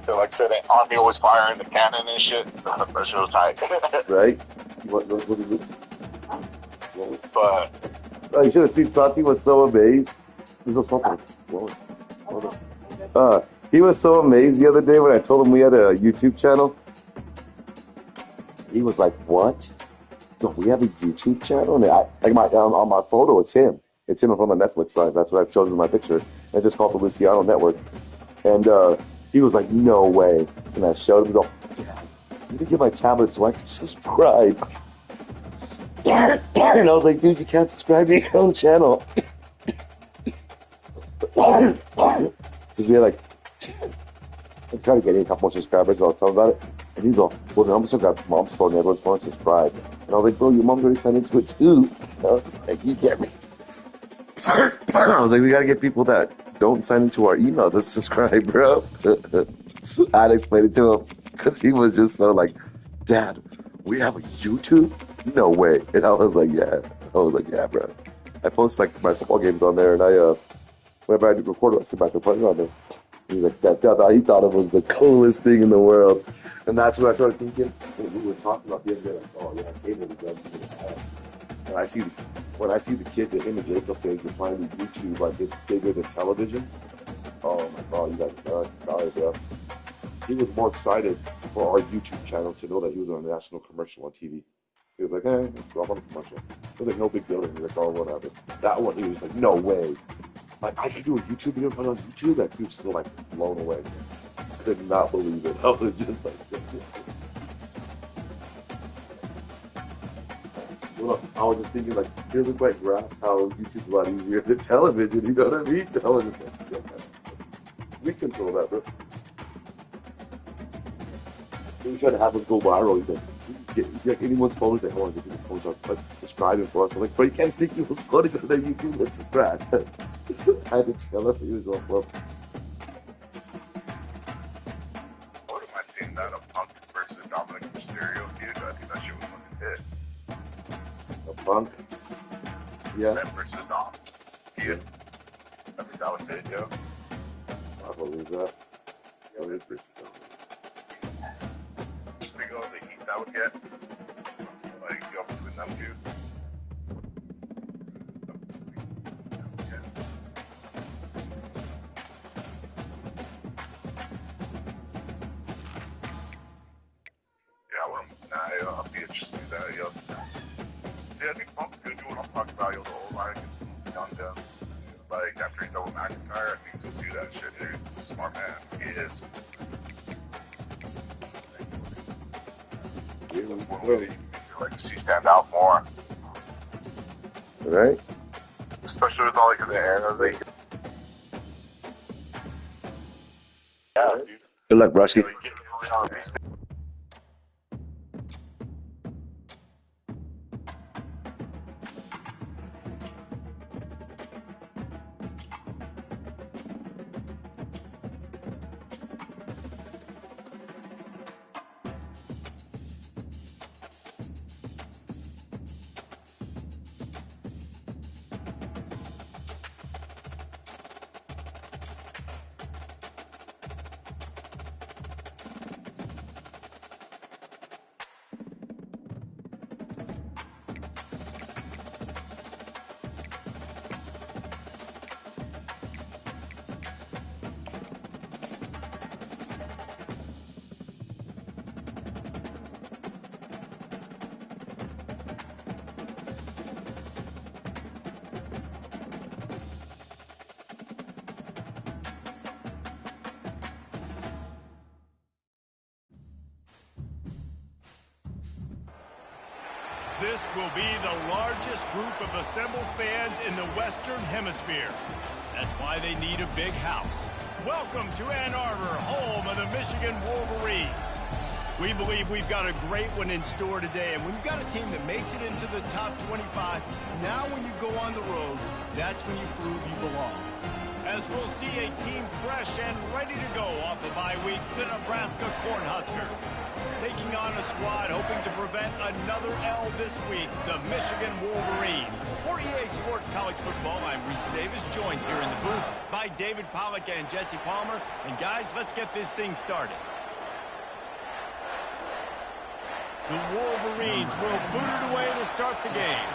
So, like I said, the Army was firing the cannon and shit. That shit was tight. Right? What is it? But You should have seen Santi was so amazed. He was something. He was so amazed the other day when I told him we had a YouTube channel. He was like, "What? So we have a YouTube channel?" And on my photo, it's him. It's him from the Netflix side. That's what I've chosen my picture. I just called the Luciano Network. And he was like, "No way!" And I showed him. He's all, "Dad, I need to get my tablet so I can subscribe." And I was like, "Dude, you can't subscribe to your own channel." Because we had like, I'm trying to get a couple more subscribers. So I was telling about it, and he's all, "Well, then I'm just gonna grab mom's phone. And everyone's phone, subscribe." And I was like, "Bro, your mom's already signed into it too." And I was like, "You get me?" I was like, "We gotta get people that don't sign into our email to subscribe, bro." I'd explain it to him because he was just so like, "Dad, we have a YouTube? No way!" And I was like, "Yeah." I was like, "Yeah, bro." I post like my football games on there, and whenever I record, I sit back and put it on there. He was like, he thought it was the coolest thing in the world, and that's what I started thinking. We were talking about the other day, like, "Oh yeah, cable is done." And when I see the kids at him and Jacob saying you're finding YouTube like it's bigger than television. Oh my God, you guys are sorry, bro. He was more excited for our YouTube channel to know that he was on a national commercial on TV. He was like, let's go on a commercial. It was like no big deal. He was like, "Oh, whatever." That one, he was like, "No way. Like, I could do a YouTube video on YouTube?" That he was still like blown away. I could not believe it. I was just like, well, I was just thinking, like, he doesn't quite grasp how YouTube's a lot easier than television, you know what I mean? I was just like, yeah, we control that, bro. We try to have us go viral. You know, get anyone's phone, like, "I want to get people's phones up, like, subscribing for us." I'm like, "But you can't stick people's phone into their YouTube and subscribe." I had to tell him. He was all, "Well." what am I seeing that a Punk versus Dominic Mysterio feud? I think that shit was fucking hit. A Punk? Yeah. Ben versus Dom. Yeah. I think that was it, yo. I believe that. Yeah, it is pretty cool. Just think of the heat that would get. Like, go between them two. I'll be interested to see that, yo. See, I think Punk's gonna do what I'm talking about, yo, the old line against some young guns. Like, after he's done with McIntyre, I think he'll do that shit, dude. He's a smart man. He is. That's one way that you like to see stand out more. Right? Especially with all like the arrows they. Yeah, dude. Good luck, Brushy. This will be the largest group of assembled fans in the Western Hemisphere. That's why they need a big house. Welcome to Ann Arbor, home of the Michigan Wolverines. We believe we've got a great one in store today, and when you've got a team that makes it into the top 25, now when you go on the road, that's when you prove you belong. As we'll see a team fresh and ready to go off the bye week, the Nebraska Cornhuskers. taking on a squad hoping to prevent another L this week, the Michigan Wolverines. For EA Sports College Football, I'm Reese Davis, joined here in the booth by David Pollack and Jesse Palmer. And guys, let's get this thing started. The Wolverines will boot it away to start the game.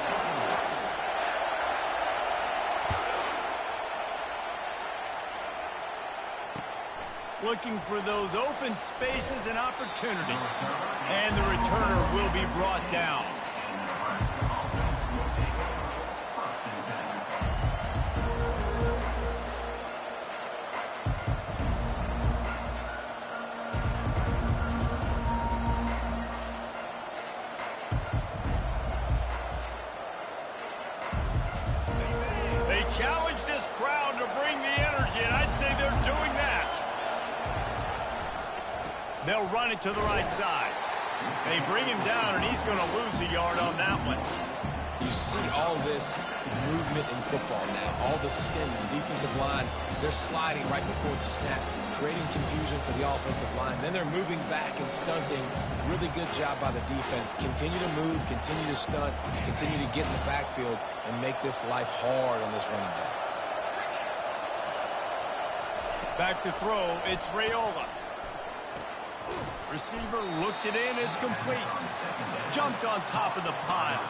Looking for those open spaces and opportunity. And the returner will be brought down. They challenge this crowd to bring the energy, and I'd say they're doing that. They'll run it to the right side. They bring him down, and he's going to lose a yard on that one. You see all this movement in football now. All the stem, the defensive line, they're sliding right before the snap, creating confusion for the offensive line. Then they're moving back and stunting. Really good job by the defense. Continue to move, continue to stunt, continue to get in the backfield and make this life hard on this running back. Back to throw, it's Raiola. Receiver looks it in, it's complete. Jumped on top of the pile.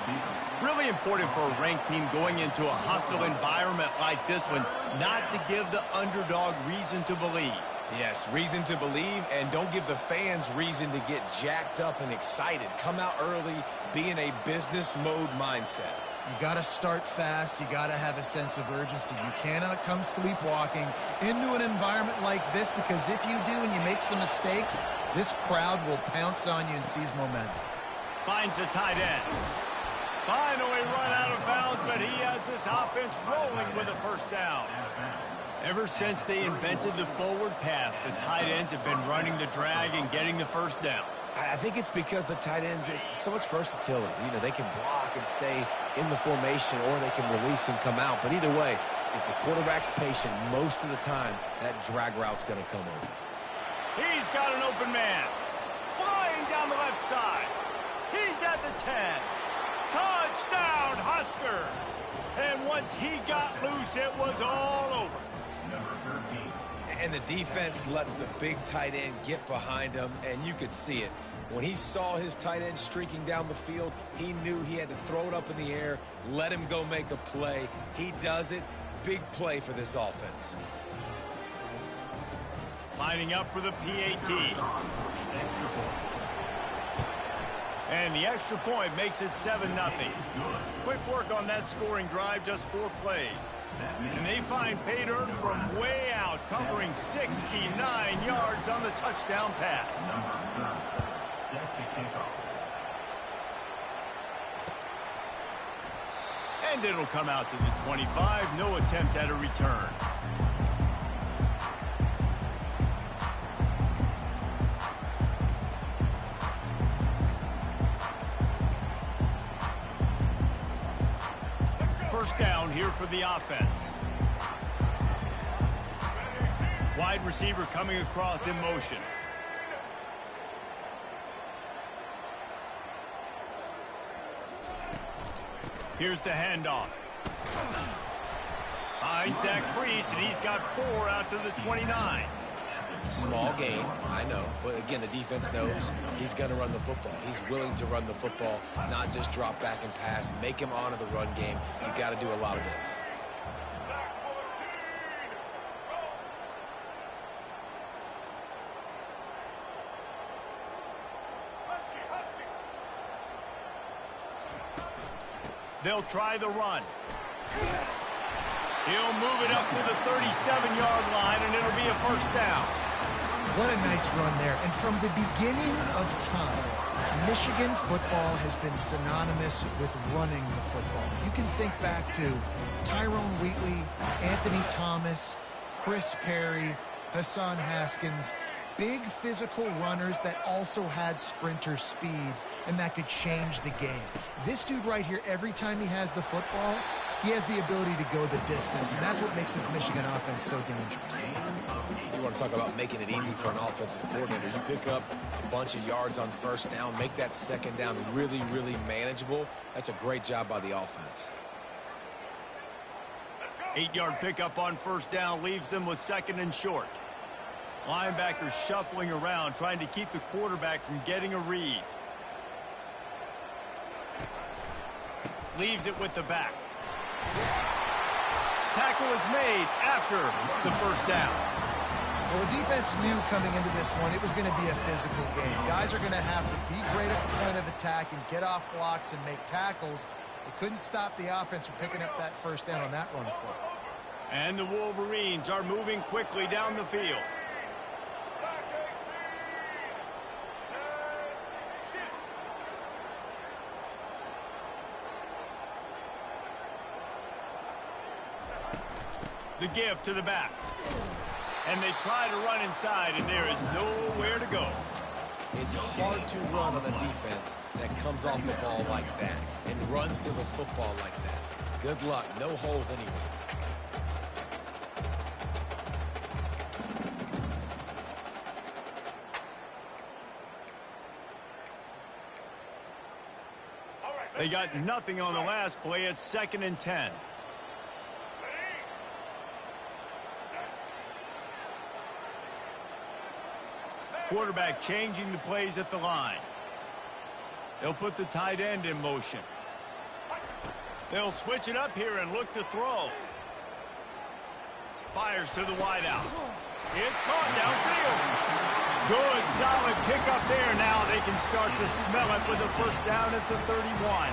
Really important for a ranked team going into a hostile environment like this one, not to give the underdog reason to believe. Yes, reason to believe, and don't give the fans reason to get jacked up and excited. Come out early, be in a business mode mindset. You got to start fast. You got to have a sense of urgency. You cannot come sleepwalking into an environment like this, because if you do and you make some mistakes, this crowd will pounce on you and seize momentum. Finds the tight end. Finally run out of bounds, but he has this offense rolling with a first down. Ever since they invented the forward pass, the tight ends have been running the drag and getting the first down. I think it's because the tight ends, there's so much versatility. You know, they can block and stay in the formation, or they can release and come out. But either way, if the quarterback's patient, most of the time, that drag route's going to come over. He's got an open man. Flying down the left side. He's at the 10. Touchdown, Huskers. And once he got loose, it was all over. And the defense lets the big tight end get behind him, and you could see it. When he saw his tight end streaking down the field, he knew he had to throw it up in the air, let him go make a play. He does it. Big play for this offense. Lining up for the PAT. And the extra point makes it 7-0. Quick work on that scoring drive, just 4 plays. And they find pay dirt from way out, covering 69 yards on the touchdown pass. And it'll come out to the 25. No attempt at a return. First down here for the offense. Wide receiver coming across in motion. Here's the handoff. Finds that crease, and he's got 4 out to the 29. Small game, I know. But again, the defense knows he's going to run the football. He's willing to run the football, not just drop back and pass. Make him honor the run game. You got to do a lot of this. They'll try the run. He'll move it up to the 37-yard line, and it'll be a first down. What a nice run there. And from the beginning of time, Michigan football has been synonymous with running the football. You can think back to Tyrone Wheatley, Anthony Thomas, Chris Perry, Hassan Haskins. big physical runners that also had sprinter speed, and that could change the game. This dude right here, every time he has the football, he has the ability to go the distance, and that's what makes this Michigan offense so dangerous. You want to talk about making it easy for an offensive coordinator. You pick up a bunch of yards on first down, make that second down really, really manageable. That's a great job by the offense. 8-yard pickup on first down leaves them with second and short. Linebackers shuffling around, trying to keep the quarterback from getting a read. Leaves it with the back. Tackle is made after the first down. Well, the defense knew coming into this one it was going to be a physical game. Guys are going to have to be great at the point of attack and get off blocks and make tackles. They couldn't stop the offense from picking up that first down on that run play. And the Wolverines are moving quickly down the field. The give to the back. And they try to run inside, and there is nowhere to go. It's hard to run on a defense that comes off the ball like that and runs to the football like that. Good luck. No holes anywhere. They got nothing on the last play. It's 2nd and 10. Quarterback changing the plays at the line. They'll put the tight end in motion. They'll switch it up here and look to throw. Fires to the wideout. It's caught downfield. Good, solid pickup there. Now they can start to smell it with a first down at the 31.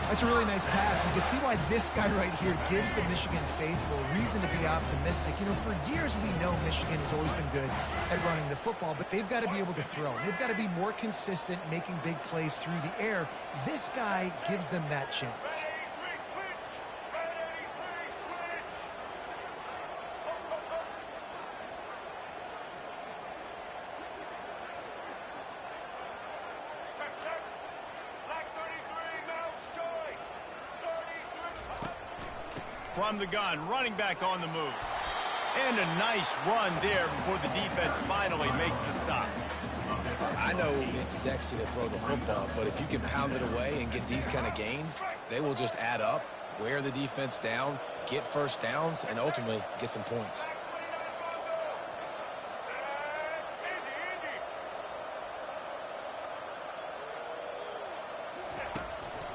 That's a really nice pass. You can see why this guy right here gives the Michigan faithful reason to be optimistic. You know, for years we know Michigan has always been good at running the football, but they've got to be able to throw. They've got to be more consistent making big plays through the air. This guy gives them that chance. From the gun, running back on the move. And a nice run there before the defense finally makes the stop. I know it's sexy to throw the football, but if you can pound it away and get these kind of gains, they will just add up, wear the defense down, get first downs, and ultimately get some points.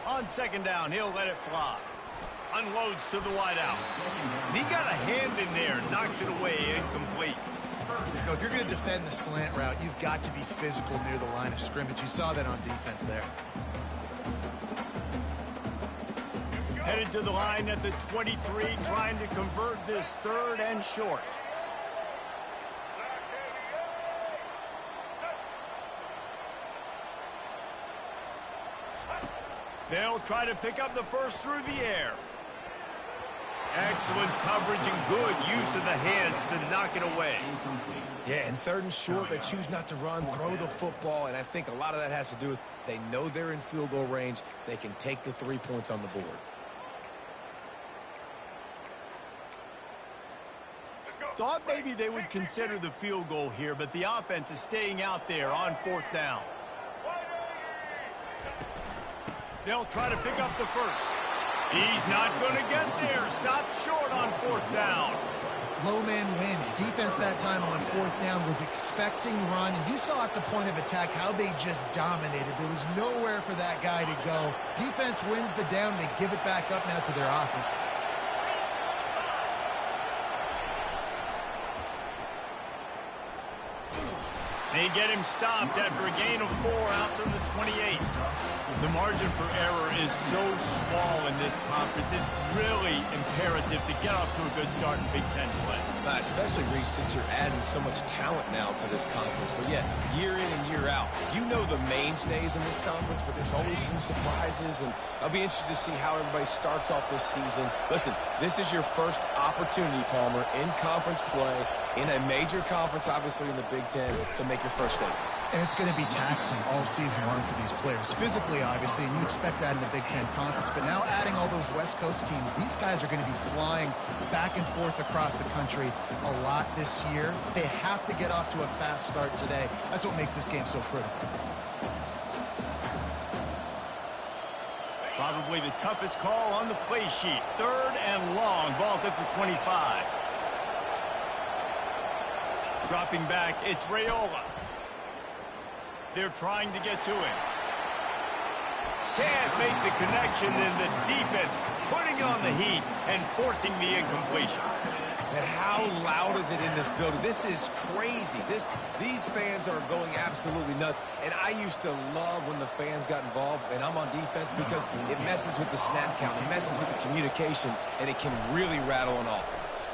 On second down, he'll let it fly. Unloads to the wideout. He got a hand in there, knocks it away, incomplete. You know, if you're going to defend the slant route, you've got to be physical near the line of scrimmage. You saw that on defense there. Headed to the line at the 23, trying to convert this 3rd and short. They'll try to pick up the first through the air. Excellent coverage and good use of the hands to knock it away. Yeah, and 3rd and short, they choose not to run, throw the football, and I think a lot of that has to do with they know they're in field goal range. They can take the 3 points on the board. Thought maybe they would consider the field goal here, but the offense is staying out there on 4th down. They'll try to pick up the first. He's not going to get there. Stopped short on 4th down. Low man wins. Defense that time on 4th down was expecting run, and you saw at the point of attack how they just dominated. There was nowhere for that guy to go. Defense wins the down. They give it back up now to their offense. They get him stopped after a gain of 4 out to the 28. The margin for error is so small in this conference. It's really imperative to get off to a good start in Big Ten play. Especially, Reese, since you're adding so much talent now to this conference. But yeah, year in and year out, you know the mainstays in this conference, but there's always some surprises, and I'll be interested to see how everybody starts off this season. Listen, this is your first opportunity, Palmer, in conference play in a major conference, obviously in the Big Ten, to make your first statement. And it's going to be taxing all season long for these players. Physically, obviously, and you expect that in the Big Ten Conference. But now adding all those West Coast teams, these guys are going to be flying back and forth across the country a lot this year. They have to get off to a fast start today. That's what makes this game so critical. Probably the toughest call on the play sheet. 3rd and long. Ball's at the 25. Dropping back, it's Raiola. They're trying to get to him. Can't make the connection, and the defense putting on the heat and forcing the incompletion. And how loud is it in this building? This is crazy. These fans are going absolutely nuts. And I used to love when the fans got involved, and I'm on defense, because it messes with the snap count, it messes with the communication, and it can really rattle an offense.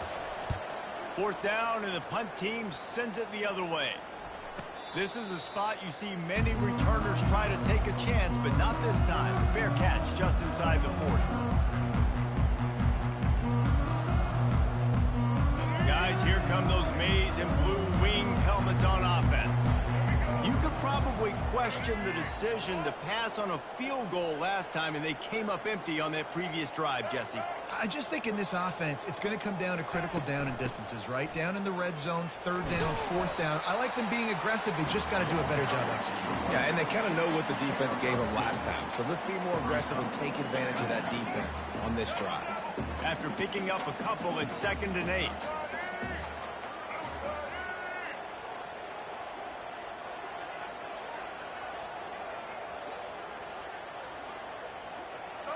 4th down, and the punt team sends it the other way. This is a spot you see many returners try to take a chance, but not this time. Fair catch just inside the 40. Guys, here come those maize and blue wing helmets on offense. You could probably question the decision to pass on a field goal last time, and they came up empty on that previous drive, Jesse. I just think in this offense, it's going to come down to critical down and distances, right? Down in the red zone, 3rd down, 4th down. I like them being aggressive. They just got to do a better job executing. Yeah, and they kind of know what the defense gave them last time. So let's be more aggressive and take advantage of that defense on this drive. After picking up a couple, it's 2nd and 8.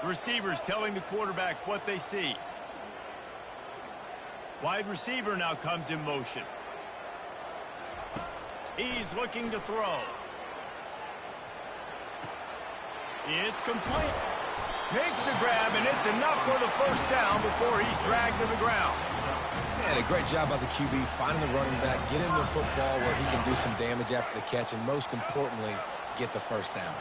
Receivers telling the quarterback what they see. Wide receiver now comes in motion. He's looking to throw. It's complete. Makes the grab, and it's enough for the 1st down before he's dragged to the ground. And a great job by the QB finding the running back, get him the football where he can do some damage after the catch, and most importantly, get the 1st down.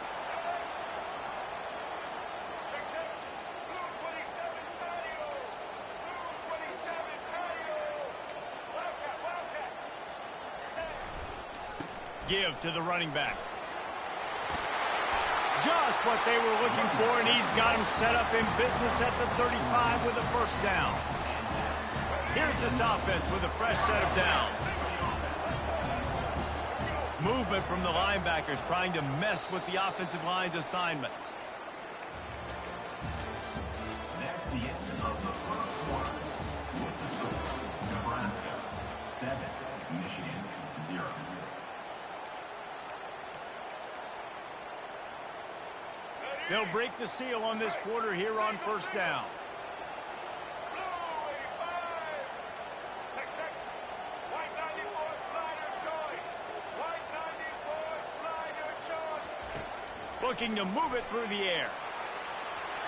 Give to the running back. Just what they were looking for, and he's got him set up in business at the 35 with a 1st down. Here's this offense with a fresh set of downs. Movement from the linebackers trying to mess with the offensive line's assignments. That's the end of the 1st quarter. With the score, Nebraska 7, Michigan 0. They'll break the seal on this quarter here on 1st down. Looking to move it through the air.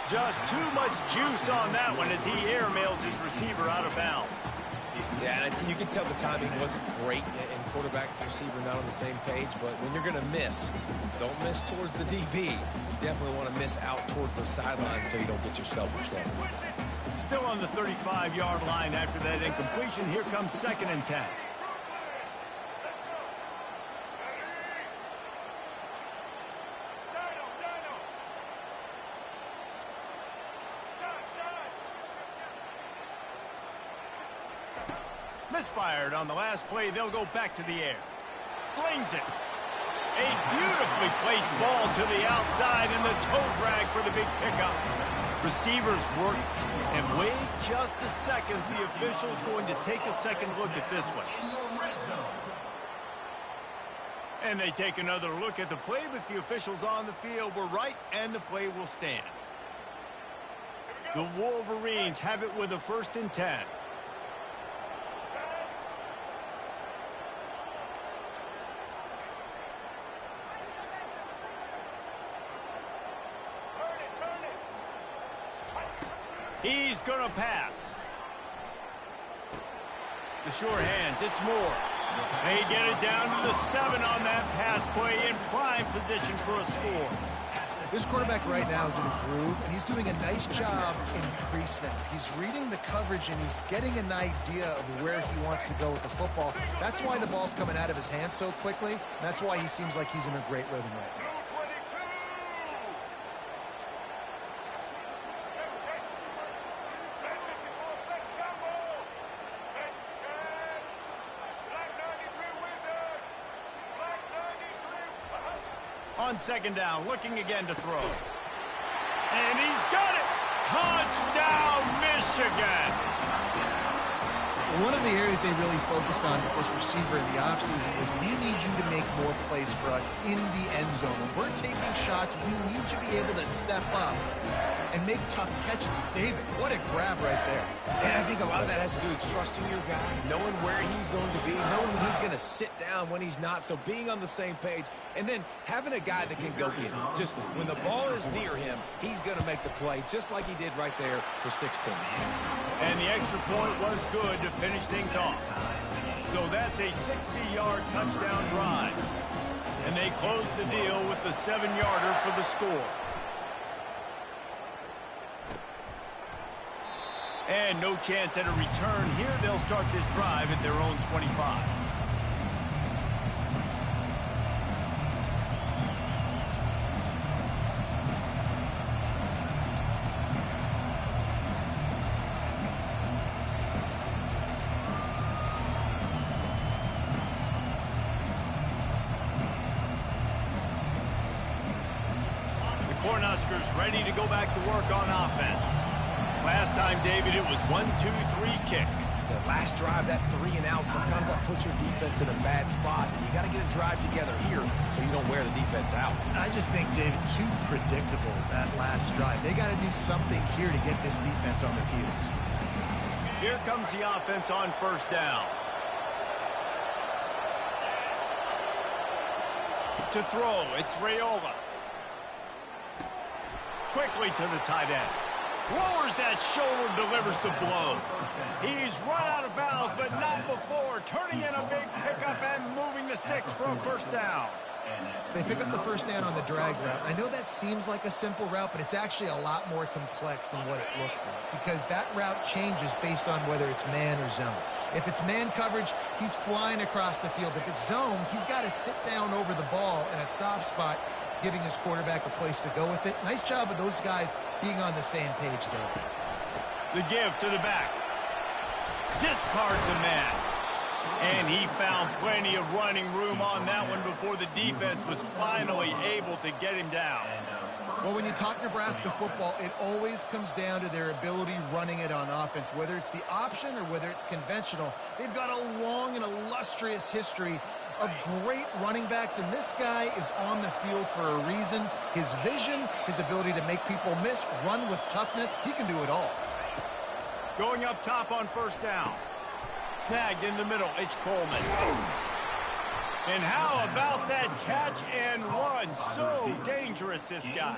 Just too much juice on that one as he airmails his receiver out of bounds. Yeah, and you can tell the timing wasn't great, and quarterback and receiver not on the same page, but when you're going to miss, don't miss towards the DB. You definitely want to miss out towards the sideline so you don't get yourself in trouble. Still on the 35-yard line after that incompletion. Here comes 2nd and 10. Misfired on the last play. They'll go back to the air. Slings it. A beautifully placed ball to the outside, and the toe drag for the big pickup. Receivers work, and wait just a second. The official's going to take a second look at this one. And they take another look at the play, but the officials on the field were right, and the play will stand. The Wolverines have it with a 1st and 10. He's going to pass. The sure hands, it's Moore. They get it down to the 7 on that pass play, in prime position for a score. This quarterback right now is in a groove, and he's doing a nice job in pre-snap. He's reading the coverage, and he's getting an idea of where he wants to go with the football. That's why the ball's coming out of his hands so quickly. And that's why he seems like he's in a great rhythm right now. On second down, looking again to throw. And he's got it! Touchdown, Michigan! One of the areas they really focused on with this receiver in the offseason was we need you to make more plays for us in the end zone. When we're taking shots, we need you to be able to step up and make tough catches. David, what a grab right there. And I think a lot of that has to do with trusting your guy, knowing where he's going to be, knowing when he's going to sit down, when he's not, so being on the same page, and then having a guy that can go get him. Just when the ball is near him, he's going to make the play, just like he did right there for 6 points. And the extra point was good to finish things off. So that's a 60-yard touchdown drive. And they close the deal with the 7-yarder for the score. And no chance at a return here. They'll start this drive at their own 25. The Cornhuskers ready to go back to work on offense. Last time, David, it was 1-2-3 kick. The last drive, that 3 and out, sometimes that puts your defense in a bad spot. And you got to get a drive together here so you don't wear the defense out. I just think, David, too predictable that last drive. They got to do something here to get this defense on their heels. Here comes the offense on first down. To throw, it's Raiola. Quickly to the tight end. Lowers that shoulder, delivers the blow. He's run out of bounds, but not before. Turning in a big pickup and moving the sticks for a first down. They pick up the first down on the drag route. I know that seems like a simple route, but it's actually a lot more complex than what it looks like because that route changes based on whether it's man or zone. If it's man coverage, he's flying across the field. If it's zone, he's got to sit down over the ball in a soft spot, giving his quarterback a place to go with it. Nice job of those guys being on the same page there. The give to the back. Discards a man. And he found plenty of running room on that one before the defense was finally able to get him down. Well, when you talk Nebraska football, it always comes down to their ability running it on offense. Whether it's the option or whether it's conventional, they've got a long and illustrious history of great running backs, and this guy is on the field for a reason. His vision, his ability to make people miss, run with toughness, he can do it all. Going up top on first down. Snagged in the middle, H. Coleman. And how about that catch and run? So dangerous, this guy.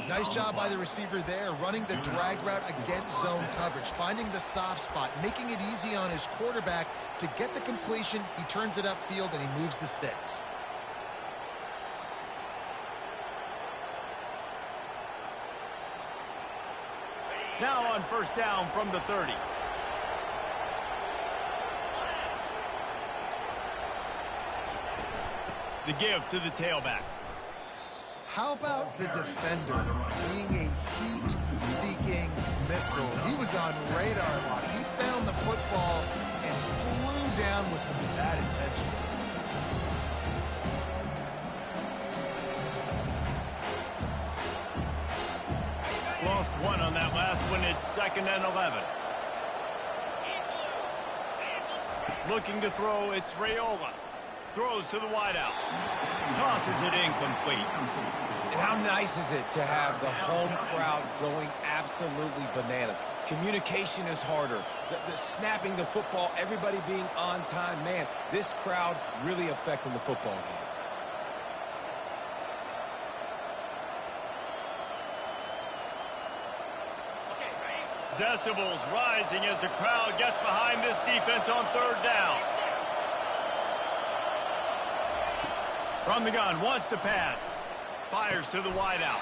Nice job by the receiver there, running the drag route against zone coverage, finding the soft spot, making it easy on his quarterback to get the completion. He turns it upfield, and he moves the sticks. Now on first down from the 30. The give to the tailback. How about the defender being a heat-seeking missile? He was on radar lock. He found the football and flew down with some bad intentions. Lost one on that last one. It's 2nd and 11. Looking to throw, it's Raiola. Throws to the wideout. Tosses it incomplete. And how nice is it to have the home crowd going absolutely bananas? Communication is harder. The snapping the football, everybody being on time. Man, this crowd really affecting the football game. Decibels rising as the crowd gets behind this defense on third down. From the gun, wants to pass. Fires to the wideout.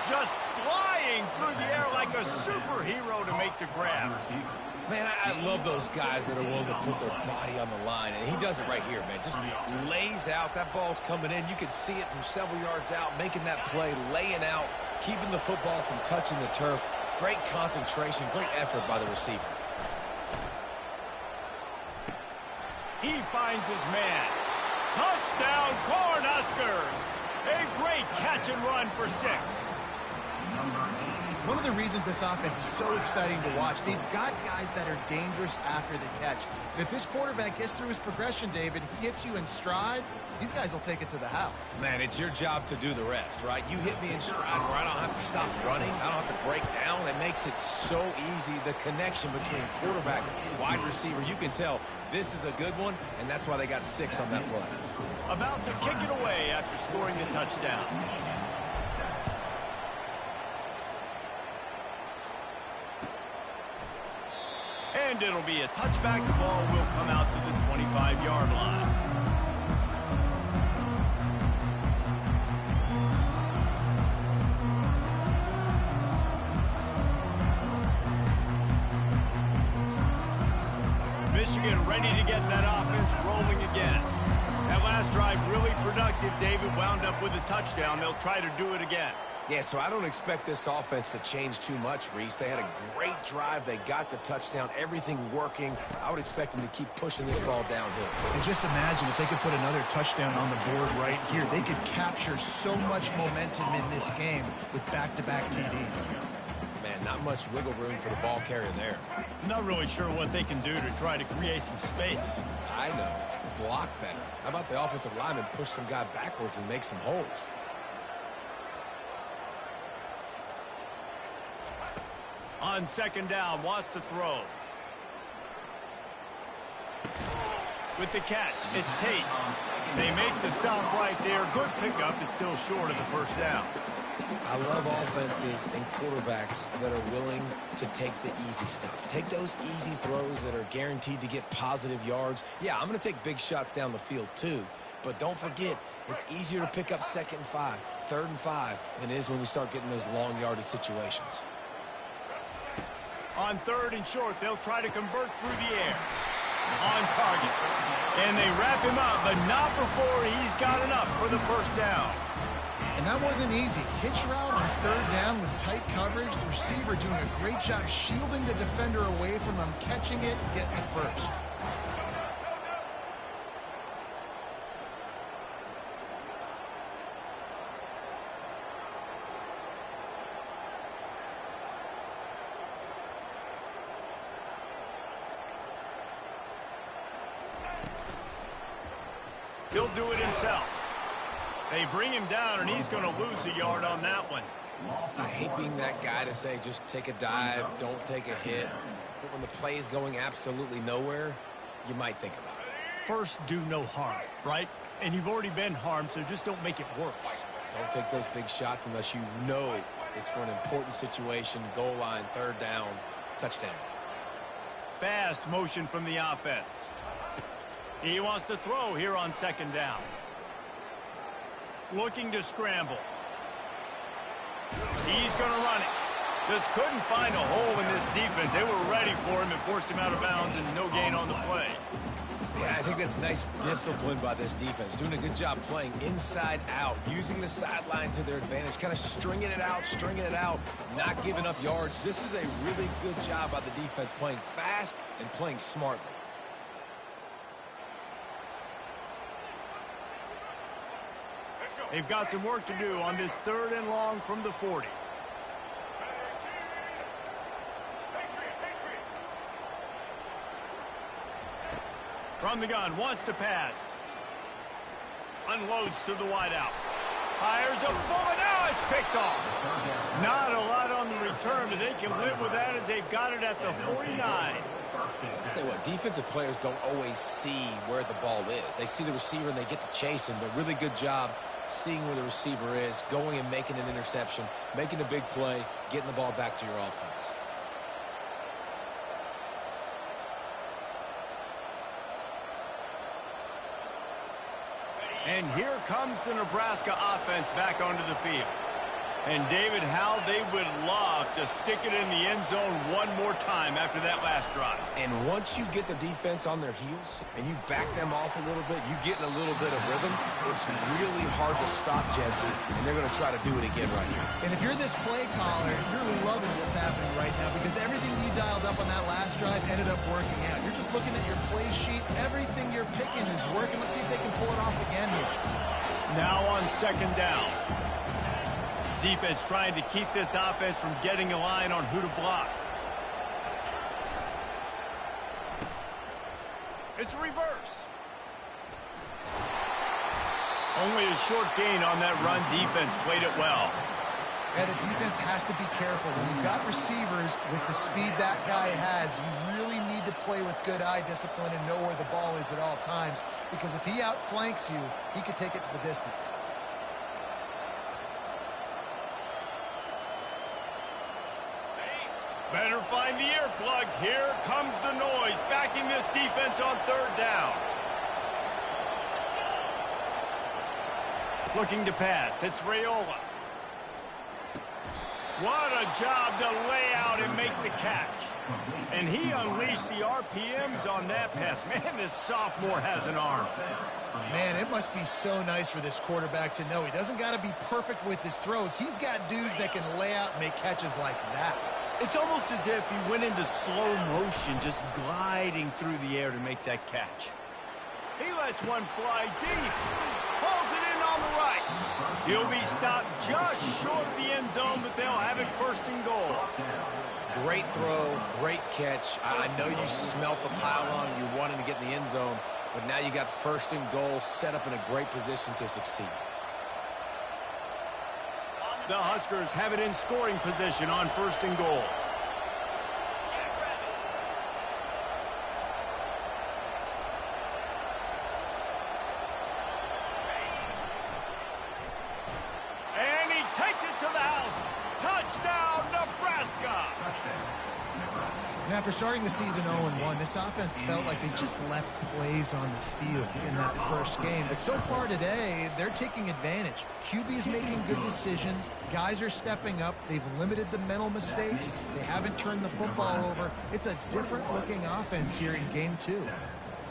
Just flying through the air like a superhero to make the grab. Man, I love those guys that are willing to put their body on the line, and he does it right here, man. Just lays out. That ball's coming in. You can see it from several yards out, making that play, laying out, keeping the football from touching the turf. Great concentration, great effort by the receiver. He finds his man. Touchdown, Cornhuskers! A great catch and run for 6. One of the reasons this offense is so exciting to watch, they've got guys that are dangerous after the catch. And if this quarterback gets through his progression, David, gets you in stride, these guys will take it to the house. Man, it's your job to do the rest, right? You hit me in stride where I don't have to stop running. I don't have to break down. It makes it so easy. The connection between quarterback and wide receiver, you can tell this is a good one, and that's why they got 6 on that play. About to kick it away after scoring the touchdown. And it'll be a touchback. The ball will come out to the 25-yard line. Michigan ready to get that offense rolling again. That last drive really productive. David wound up with a touchdown. They'll try to do it again. Yeah, so I don't expect this offense to change too much, Reese. They had a great drive. They got the touchdown. Everything working. I would expect them to keep pushing this ball downhill. And just imagine if they could put another touchdown on the board right here. They could capture so much momentum in this game with back-to-back TDs. Man, not much wiggle room for the ball carrier there. Not really sure what they can do to try to create some space. I know. Block better. How about the offensive lineman push some guy backwards and make some holes? On second down, wants to throw. With the catch, it's Tate. They make the stop right there. Good pickup. It's still short of the first down. I love offenses and quarterbacks that are willing to take the easy stuff. Take those easy throws that are guaranteed to get positive yards. Yeah, I'm going to take big shots down the field too. But don't forget, it's easier to pick up 2nd and 5, 3rd and 5 than it is when we start getting those long yardage situations. On 3rd and short, they'll try to convert through the air. On target. And they wrap him up, but not before he's got enough for the first down. And that wasn't easy. Hitch route on 3rd down with tight coverage. The receiver doing a great job shielding the defender away from him, catching it, getting the first. He'll do it himself. They bring him down, and he's going to lose a yard on that one. I hate being that guy to say just take a dive, don't take a hit. But when the play is going absolutely nowhere, you might think about it. First, do no harm, right? And you've already been harmed, so just don't make it worse. Don't take those big shots unless you know it's for an important situation, goal line, 3rd down, touchdown. Fast motion from the offense. He wants to throw here on 2nd down. Looking to scramble. He's going to run it. Just couldn't find a hole in this defense. They were ready for him and forced him out of bounds, and no gain on the play. Yeah, I think that's nice discipline by this defense. Doing a good job playing inside out, using the sideline to their advantage, kind of stringing it out, not giving up yards. This is a really good job by the defense, playing fast and playing smartly. They've got some work to do on this 3rd and long from the 40. From the gun, wants to pass. Unloads to the wideout. Fires a bullet. Now it's picked off. Not a lot on the return, but they can live with that as they've got it at the 49. I'll tell you what, defensive players don't always see where the ball is. They see the receiver and they get to chase him. But really good job seeing where the receiver is, going and making an interception, making a big play, getting the ball back to your offense. And here comes the Nebraska offense back onto the field. And David, how they would love to stick it in the end zone one more time after that last drive. And once you get the defense on their heels and you back them off a little bit, you get in a little bit of rhythm, it's really hard to stop, Jesse, and they're going to try to do it again right here. And if you're this play caller, you're loving what's happening right now because everything you dialed up on that last drive ended up working out. You're just looking at your play sheet. Everything you're picking is working. Let's see if they can pull it off again here. Now on second down. Defense trying to keep this offense from getting a line on who to block. It's a reverse. Only a short gain on that run. Defense played it well. Yeah, the defense has to be careful. When you've got receivers with the speed that guy has, you really need to play with good eye discipline and know where the ball is at all times. Because if he outflanks you, he could take it to the distance. Better find the earplugs. Here comes the noise, backing this defense on third down. Looking to pass. It's Raiola. What a job to lay out and make the catch. And he unleashed the RPMs on that pass. Man, this sophomore has an arm. Man, it must be so nice for this quarterback to know he doesn't got to be perfect with his throws. He's got dudes that can lay out and make catches like that. It's almost as if he went into slow motion, just gliding through the air to make that catch. He lets one fly deep. Pulls it in on the right. He'll be stopped just short of the end zone, but they'll have it first and goal. Great throw, great catch. I know you smelt the pylon and you wanted to get in the end zone, but now you got first and goal set up in a great position to succeed. The Huskers have it in scoring position on first and goal. And he takes it to the house. Touchdown, Nebraska! And after starting the season 0-1, this offense felt like they just left plays on the field in that first game. But so far today, they're taking advantage. QB's making good decisions. Guys are stepping up. They've limited the mental mistakes. They haven't turned the football over. It's a different-looking offense here in Game 2.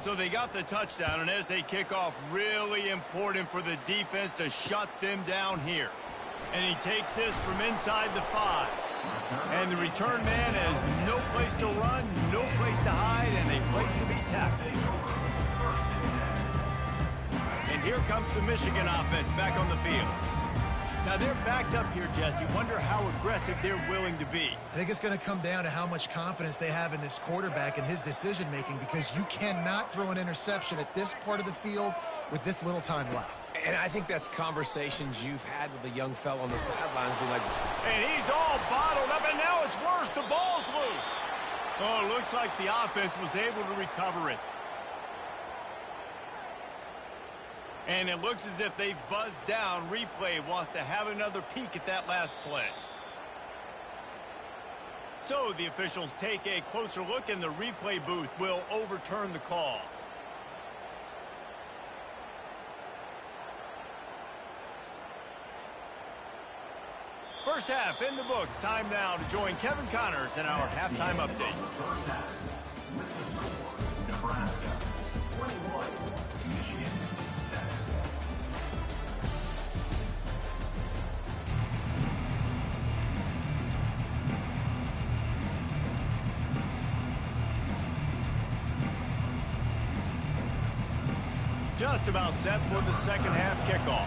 So they got the touchdown, and as they kick off, really important for the defense to shut them down here. And he takes this from inside the 5. And the return man has no place to run, no place to hide, and a place to be tackled. And here comes the Michigan offense back on the field. Now they're backed up here, Jesse. Wonder how aggressive they're willing to be. I think it's going to come down to how much confidence they have in this quarterback and his decision-making, because you cannot throw an interception at this part of the field with this little time left. And I think that's conversations you've had with the young fellow on the sideline. Be like, and he's all bottled up, and now it's worse. The ball's loose. Oh, it looks like the offense was able to recover it. And it looks as if they've buzzed down. Replay wants to have another peek at that last play. So the officials take a closer look, and the replay booth will overturn the call. First half in the books. Time now to join Kevin Connors in our halftime update. Nebraska 21, Michigan 7. Just about set for the second half kickoff.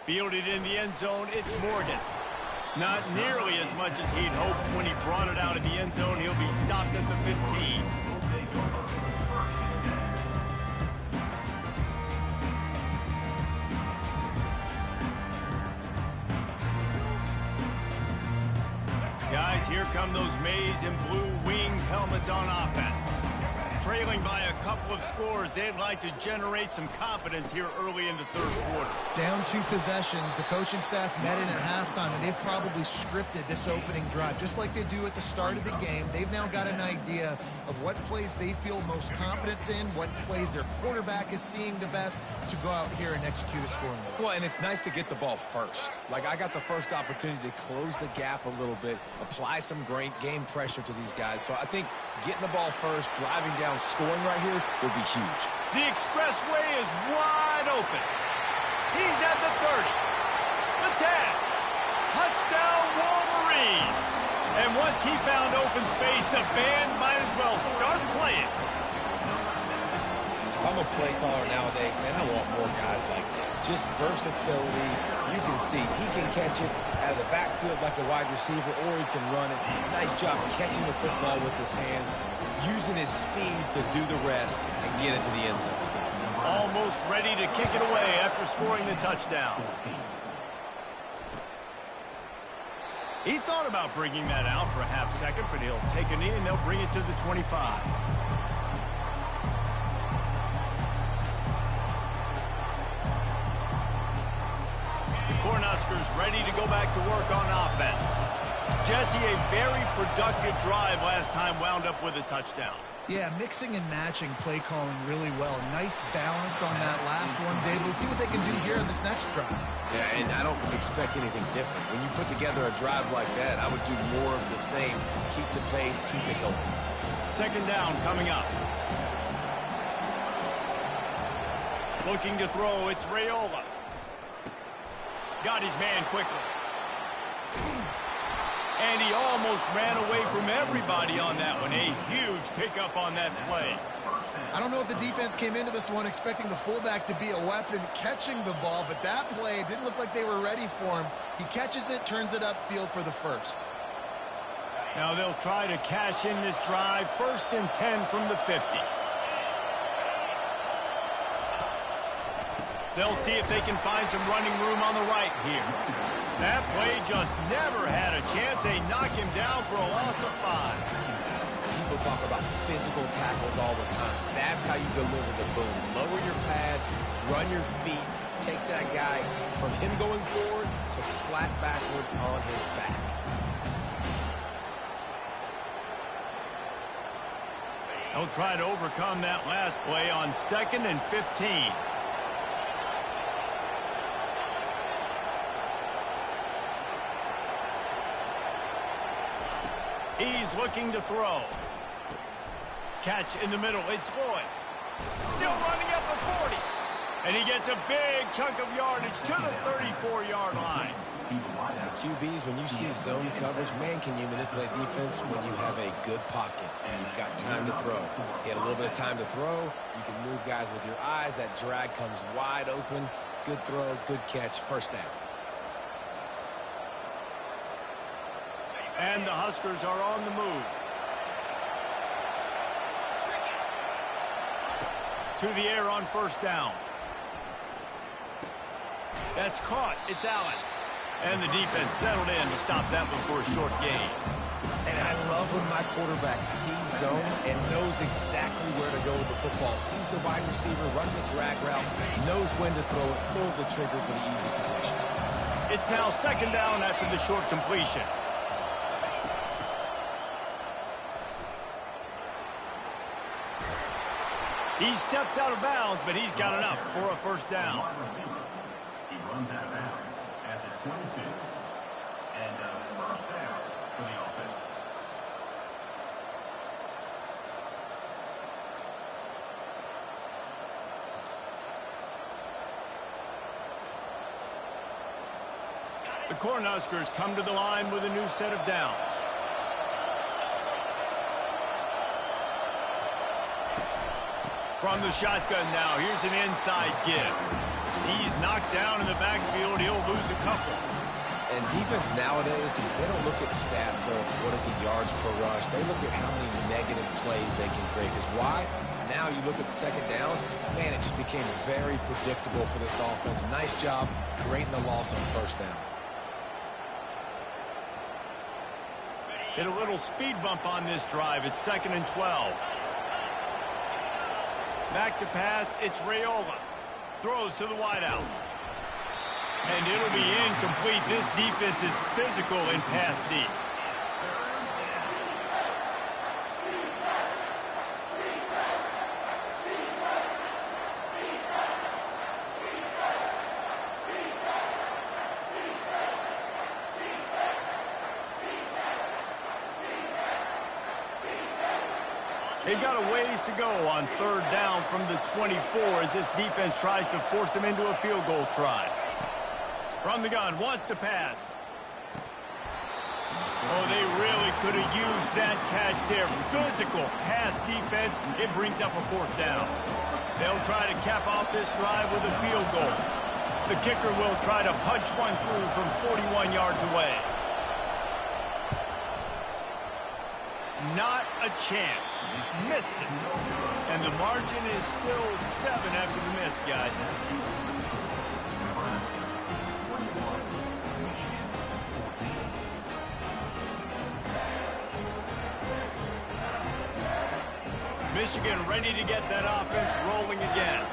Fielded in the end zone, it's Morgan. Not nearly as much as he'd hoped when he brought it out of the end zone. He'll be stopped at the 15. Guys, here come those maize and blue winged helmets on offense. trailing by a couple of scores, they'd like to generate some confidence here early in the third quarter. Down 2 possessions, the coaching staff met in at halftime, and they've probably scripted this opening drive, just like they do at the start of the game. They've now got an idea of what plays they feel most confident in, what plays their quarterback is seeing the best to go out here and execute a scoring. Well, and it's nice to get the ball first. Like, I got the first opportunity to close the gap a little bit, apply some great game pressure to these guys. So I think getting the ball first, driving down, scoring right here will be huge. The expressway is wide open. He's at the 30, the 10. Touchdown, Wolverines. And once he found open space, the band might as well start playing. If I'm a play caller nowadays, man, I want more guys like this. Just versatility. You can see he can catch it out of the backfield like a wide receiver, or he can run it. Nice job catching the football with his hands, using his speed to do the rest and get into the end zone. Almost ready to kick it away after scoring the touchdown. He thought about bringing that out for a half second, but he'll take a knee and they'll bring it to the 25. The Cornhuskers ready to go back to work on offense. Jesse, a very productive drive last time wound up with a touchdown. Yeah, mixing and matching play calling really well. Nice balance on that last one, David. Let's see what they can do here in this next drive. Yeah, and I don't expect anything different. When you put together a drive like that, I would do more of the same. Keep the pace, keep it going. Second down coming up. Looking to throw, it's Raiola. Got his man quickly. And he almost ran away from everybody on that one. A huge pickup on that play. I don't know if the defense came into this one expecting the fullback to be a weapon catching the ball, but that play didn't look like they were ready for him. He catches it, turns it upfield for the first. Now they'll try to cash in this drive. 1st and 10 from the 50. They'll see if they can find some running room on the right here. That play just never had a chance. They knock him down for a loss of 5. People talk about physical tackles all the time. That's how you deliver the boom. Lower your pads, run your feet, take that guy from him going forward to flat backwards on his back. They'll try to overcome that last play on 2nd and 15. He's looking to throw. Catch in the middle. It's Lloyd. Still running up the 40. And he gets a big chunk of yardage to the 34-yard line. Now, QBs, when you see zone coverage, man, can you manipulate defense when you have a good pocket and you've got time to throw. You had a little bit of time to throw. You can move guys with your eyes. That drag comes wide open. Good throw, good catch, first down. And the Huskers are on the move. To the air on 1st down. That's caught. It's Allen. And the defense settled in to stop that one for a short gain. And I love when my quarterback sees zone and knows exactly where to go with the football. Sees the wide receiver, run the drag route, knows when to throw it, pulls the trigger for the easy completion. It's now 2nd down after the short completion. He steps out of bounds, but he's got enough for a 1st down. He runs out of bounds at the 22. And 1st down for the offense. The Cornhuskers come to the line with a new set of downs. From the shotgun now, here's an inside give. He's knocked down in the backfield. He'll lose a couple. And defense nowadays, they don't look at stats of what is the yards per rush. They look at how many negative plays they can create. Because why? Now you look at 2nd down, man, it just became very predictable for this offense. Nice job creating the loss on 1st down. Hit a little speed bump on this drive. It's 2nd and 12. Back to pass, it's Raiola. Throws to the wideout. And it'll be incomplete. This defense is physical in pass deep. They've got a ways to go on third down from the 24 as this defense tries to force them into a field goal try. From the gun, wants to pass. Oh, they really could have used that catch there. Physical pass defense. It brings up a fourth down. They'll try to cap off this drive with a field goal. The kicker will try to punch one through from 41 yards away. Not a chance. Missed it. And the margin is still 7 after the miss, guys. Michigan ready to get that offense rolling again.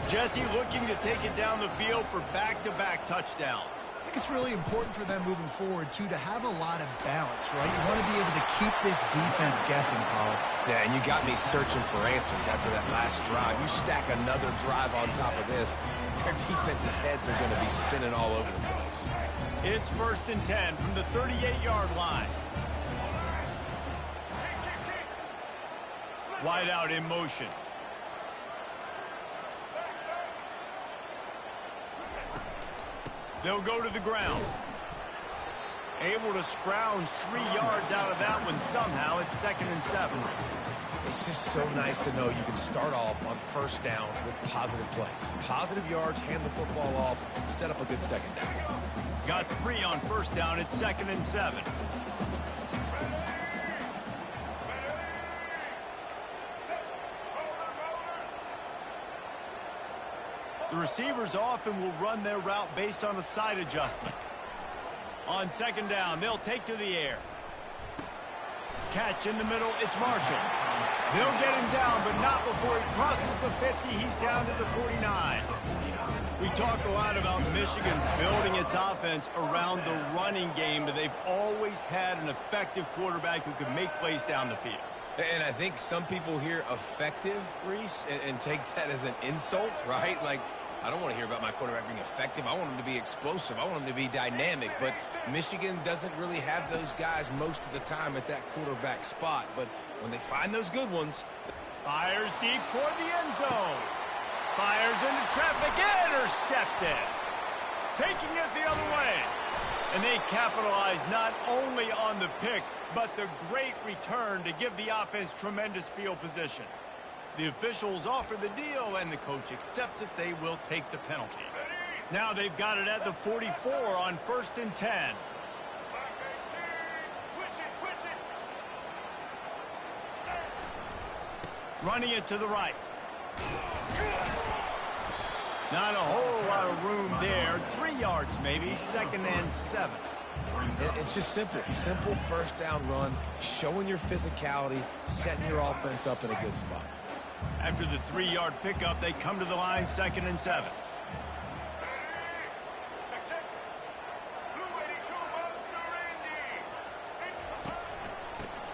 Jesse looking to take it down the field for back-to-back touchdowns. I think it's really important for them moving forward, too, to have a lot of balance, right? You want to be able to keep this defense guessing, Paul. Yeah, and you got me searching for answers after that last drive. You stack another drive on top of this, their defense's heads are going to be spinning all over the place. It's 1st and 10 from the 38-yard line. Wide out in motion. They'll go to the ground. Able to scrounge 3 yards out of that one somehow. It's 2nd and 7. It's just so nice to know you can start off on first down with positive plays. Positive yards, hand the football off, set up a good second down. Got 3 on first down. It's 2nd and 7. The receivers often will run their route based on a side adjustment. On 2nd down, they'll take to the air. Catch in the middle, it's Marshall. They'll get him down, but not before he crosses the 50. He's down to the 49. We talk a lot about Michigan building its offense around the running game, but they've always had an effective quarterback who can make plays down the field. And I think some people hear effective, Reese, and take that as an insult, right? Like, I don't want to hear about my quarterback being effective. I want him to be explosive. I want him to be dynamic. But Michigan doesn't really have those guys most of the time at that quarterback spot. But when they find those good ones. Fires deep toward the end zone. Fires into traffic. Intercepted. Taking it the other way. And they capitalize not only on the pick, but the great return to give the offense tremendous field position. The officials offer the deal, and the coach accepts it. They will take the penalty. Now they've got it at the 44 on 1st and 10. Running it to the right. Not a whole lot of room there. 3 yards maybe. 2nd and 7. It's just simple. Simple first down run, showing your physicality, setting your offense up in a good spot. After the 3-yard pickup, they come to the line, 2nd and 7.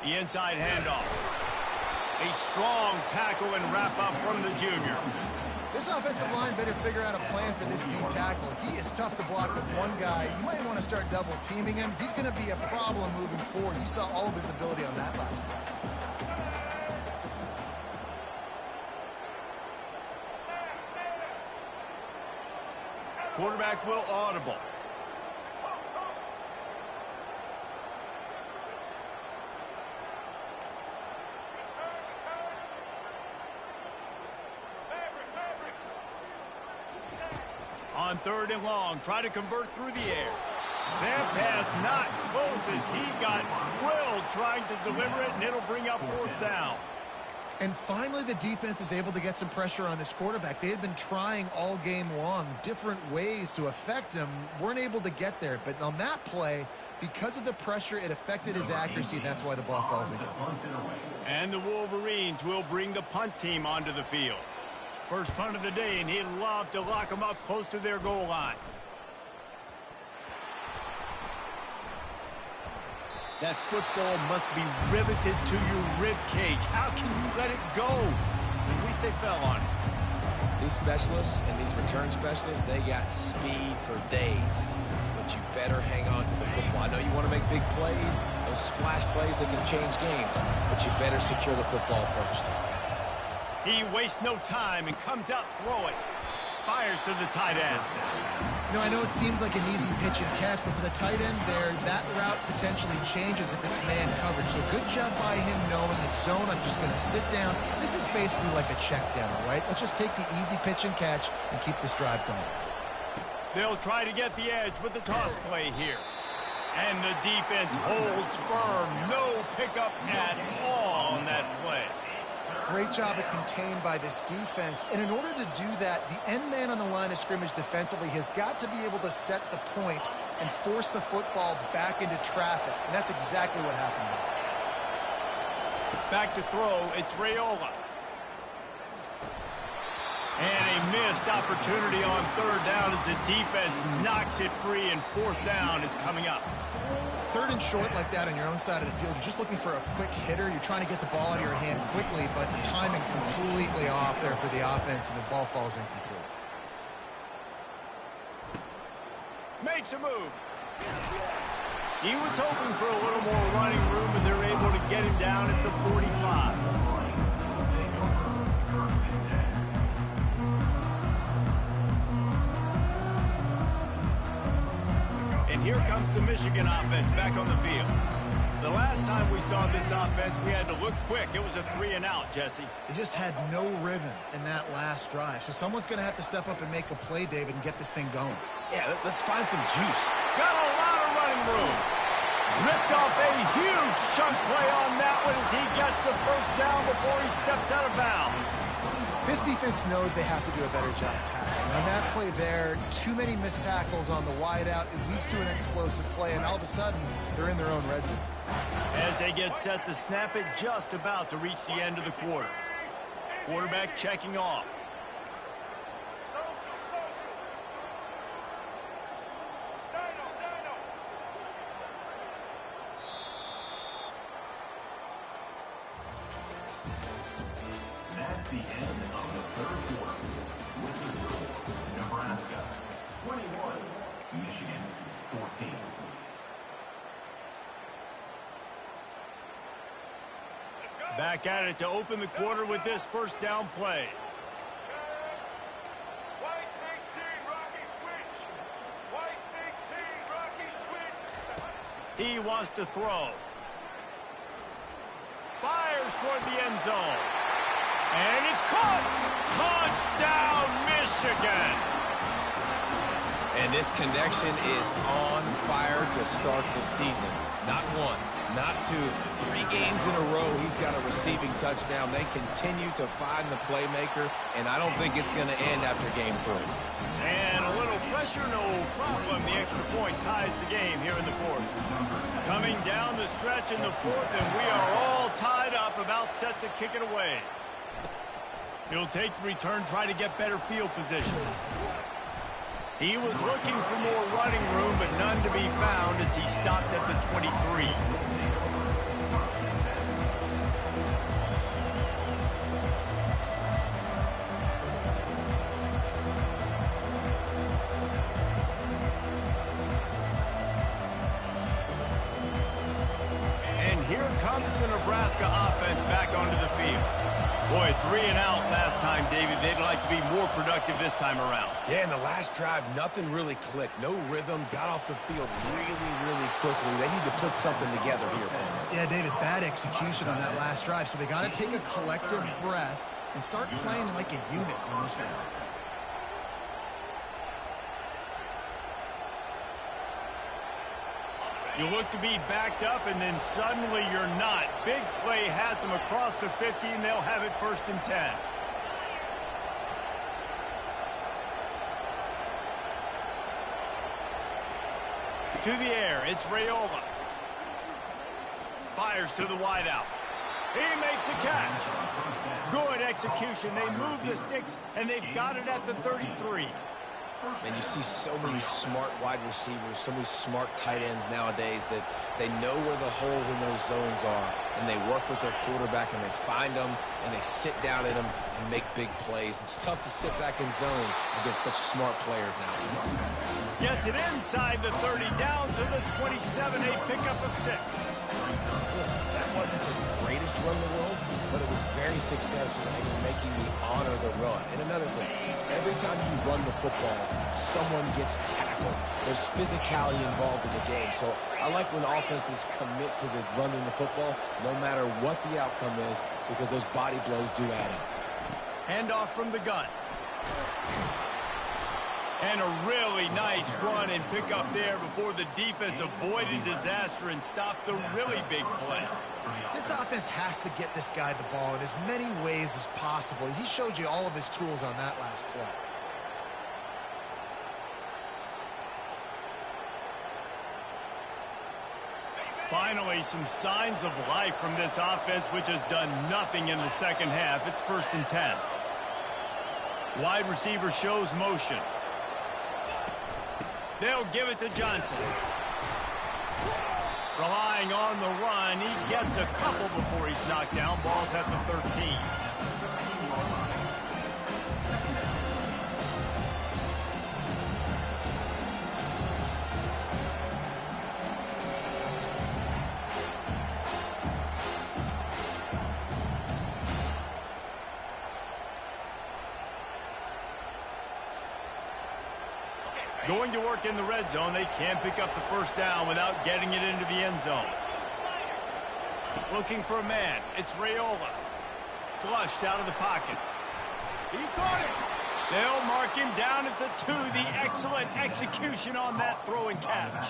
The inside handoff. A strong tackle and wrap up from the junior. This offensive line better figure out a plan for this D tackle. He is tough to block with one guy. You might want to start double teaming him. He's going to be a problem moving forward. You saw all of his ability on that last play. Quarterback will audible. On 3rd and long, try to convert through the air. That pass not close as he got drilled trying to deliver it, and it'll bring up 4th down. And finally, the defense is able to get some pressure on this quarterback. They had been trying all game long, different ways to affect him. Weren't able to get there. But on that play, because of the pressure, it affected his accuracy. That's why the ball falls in. And the Wolverines will bring the punt team onto the field. First punt of the day, and he'd love to lock them up close to their goal line. That football must be riveted to your rib cage. How can you let it go? At least they fell on it. These specialists and these return specialists, they got speed for days. But you better hang on to the football. I know you want to make big plays, those splash plays that can change games, but you better secure the football first. He wastes no time and comes out throwing. Fires to the tight end. You know, I know it seems like an easy pitch and catch, but for the tight end there, that route potentially changes if it's man coverage. So good job by him knowing it's zone. I'm just going to sit down. This is basically like a check down, all right? Let's just take the easy pitch and catch and keep this drive going. They'll try to get the edge with the toss play here. And the defense holds firm. No pickup at all on that play. Great job at contained by this defense. And in order to do that, the end man on the line of scrimmage defensively has got to be able to set the point and force the football back into traffic. And that's exactly what happened there. Back to throw, it's Raiola. And a missed opportunity on third down as the defense knocks it free, and fourth down is coming up. Third and short like that on your own side of the field, you're just looking for a quick hitter. You're trying to get the ball out of your hand quickly, but the timing completely off there for the offense, and the ball falls incomplete. Makes a move. He was hoping for a little more running room, and they're able to get him down at the 45. And here comes the Michigan offense back on the field. The last time we saw this offense, we had to look quick. It was a 3-and-out, Jesse. They just had no rhythm in that last drive. So someone's going to have to step up and make a play, David, and get this thing going. Yeah, let's find some juice. Got a lot of running room. Ripped off a huge chunk play on that one as he gets the first down before he steps out of bounds. This defense knows they have to do a better job tackling. On that play there, too many missed tackles on the wideout. It leads to an explosive play, and all of a sudden, they're in their own red zone. As they get set to snap it, just about to reach the end of the quarter. Quarterback checking off. That's the end of the third quarter. With the score, Nebraska 21, Michigan 14. Back at it to open the quarter with this first down play. He wants to throw. Fires toward the end zone. And it's caught. Touchdown, Michigan. And this connection is on fire to start the season. Not one, not two, 3 games in a row he's got a receiving touchdown. They continue to find the playmaker, and I don't think it's going to end after game 3. And a little pressure, no problem. The extra point ties the game here in the fourth. Coming down the stretch in the fourth, and we are all tied up, about set to kick it away. He'll take the return, try to get better field position. He was looking for more running room, but none to be found as he stopped at the 23. And here comes the Nebraska offense back onto the field. Boy, 3-and-out last time, David. They'd like to be more productive this time around. Yeah, in the last drive, nothing really clicked. No rhythm, got off the field really quickly. They need to put something together here, Paul. Yeah, David, bad execution on that last drive. So they got to take a collective breath and start playing like a unit on this one. You look to be backed up, and then suddenly you're not. Big play has them across the 50, and they'll have it 1st and 10. To the air, it's Raiola. Fires to the wideout. He makes a catch. Good execution. They move the sticks, and they've got it at the 33. And you see so many smart wide receivers, so many smart tight ends nowadays that they know where the holes in those zones are, and they work with their quarterback, and they find them, and they sit down in them and make big plays. It's tough to sit back in zone against such smart players nowadays. Gets it inside the 30, down to the 27, a pickup of 6. Listen, that wasn't the greatest run in the world, but it was very successful and making me honor the run. And another thing, every time you run the football, someone gets tackled. There's physicality involved in the game. So I like when offenses commit to the running the football, no matter what the outcome is, because those body blows do add up. Handoff from the gun. And a really nice run and pick up there before the defense avoided disaster and stopped the really big play. This offense has to get this guy the ball in as many ways as possible. He showed you all of his tools on that last play. Finally, some signs of life from this offense, which has done nothing in the second half. It's 1st and 10. Wide receiver shows motion. They'll give it to Johnson. Relying on the run, he gets a couple before he's knocked down. Ball's at the 13. Going to work in the red zone. They can't pick up the 1st down without getting it into the end zone. Looking for a man. It's Raiola. Flushed out of the pocket. He caught it. They'll mark him down at the 2. The excellent execution on that throw and catch.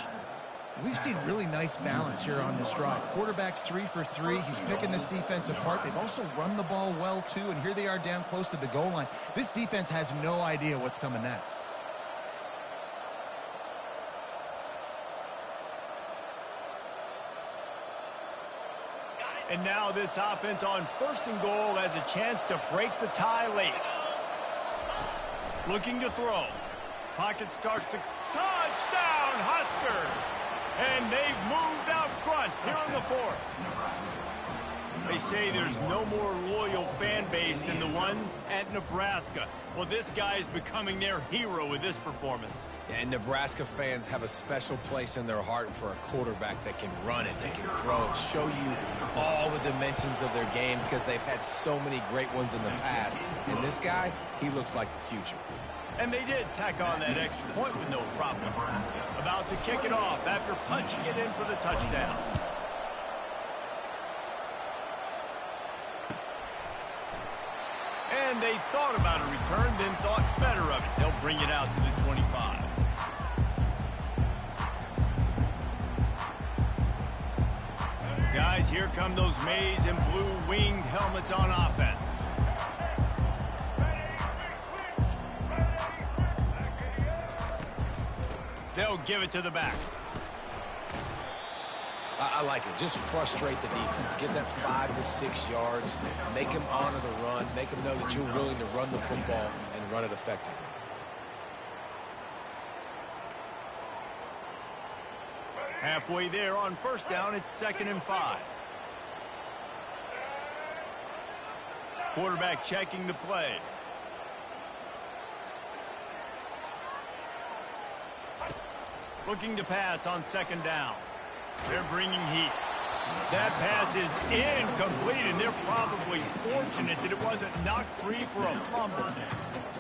We've seen really nice balance here on this drive. Quarterback's 3 for 3. He's picking this defense apart. They've also run the ball well, too, and here they are down close to the goal line. This defense has no idea what's coming next. And now this offense on 1st and goal has a chance to break the tie late. Looking to throw. Pocket starts to... Touchdown, Husker! And they've moved out front here in the 4th. They say there's no more loyal fan base than the one at Nebraska. Well, this guy is becoming their hero with this performance. Yeah, and Nebraska fans have a special place in their heart for a quarterback that can run it, that can throw it, show you all the dimensions of their game because they've had so many great ones in the past. And this guy, he looks like the future. And they did tack on that extra point with no problem. About to kick it off after punching it in for the touchdown. And they thought about a return, then thought better of it. They'll bring it out to the 25. Guys, here come those maize and blue winged helmets on offense. They'll give it to the back. I like it. Just frustrate the defense. Get that 5 to 6 yards. Make them honor the run. Make them know that you're willing to run the football and run it effectively. Halfway there on 1st down, it's 2nd and 5. Quarterback checking the play. Looking to pass on 2nd down. They're bringing heat. That pass is incomplete, and they're probably fortunate that it wasn't knocked free for a fumble.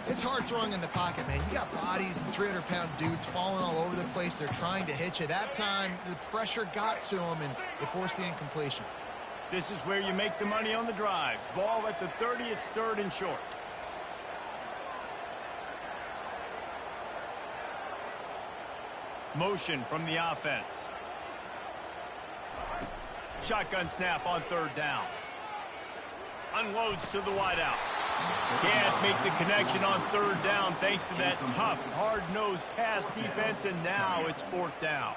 It's hard throwing in the pocket, man. You got bodies and 300-pound dudes falling all over the place. They're trying to hit you. That time, the pressure got to them, and it forced the incompletion. This is where you make the money on the drives. Ball at the 30, it's 3rd and short. Motion from the offense. Shotgun snap on 3rd down. Unloads to the wideout. Can't make the connection on 3rd down thanks to that tough, hard-nosed pass defense, and now it's 4th down.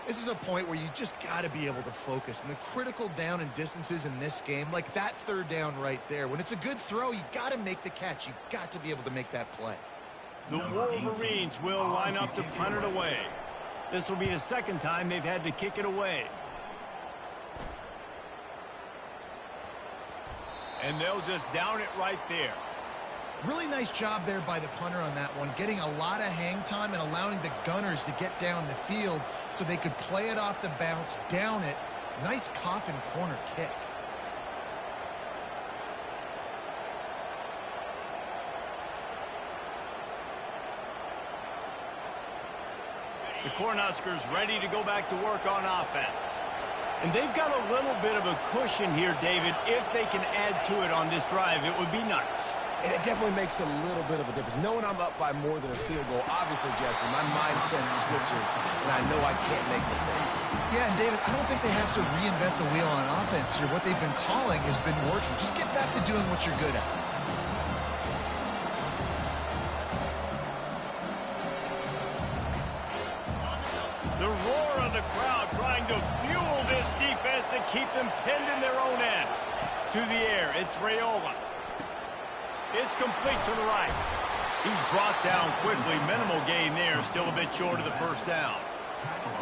This is a point where you just got to be able to focus. And the critical down and distances in this game, like that third down right there, when it's a good throw, you got to make the catch. You got to be able to make that play. The Wolverines will line up to punt it away. This will be the second time they've had to kick it away. And they'll just down it right there. Really nice job there by the punter on that one, getting a lot of hang time and allowing the gunners to get down the field so they could play it off the bounce, down it. Nice coffin corner kick. The Cornhuskers ready to go back to work on offense. And they've got a little bit of a cushion here, David. If they can add to it on this drive, it would be nice. And it definitely makes a little bit of a difference. Knowing I'm up by more than a field goal, obviously, Jesse, my mindset switches, and I know I can't make mistakes. Yeah, and David, I don't think they have to reinvent the wheel on offense here. What they've been calling has been working. Just get back to doing what you're good at. The roar of the crowd trying to fuel this defense to keep them pinned in their own end. To the air, it's Raiola. It's complete to the right. He's brought down quickly. Minimal gain there. Still a bit short of the first down.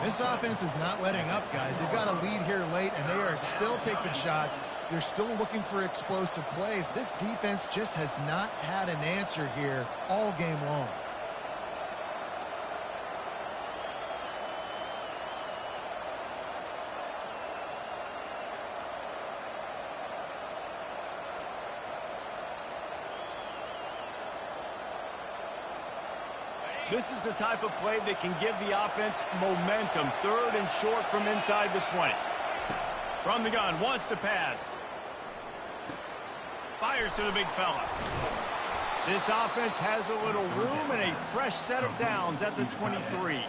This offense is not letting up, guys. They've got a lead here late, and they are still taking shots. They're still looking for explosive plays. This defense just has not had an answer here all game long. This is the type of play that can give the offense momentum. Third and short from inside the 20. From the gun, wants to pass. Fires to the big fella. This offense has a little room and a fresh set of downs at the 23.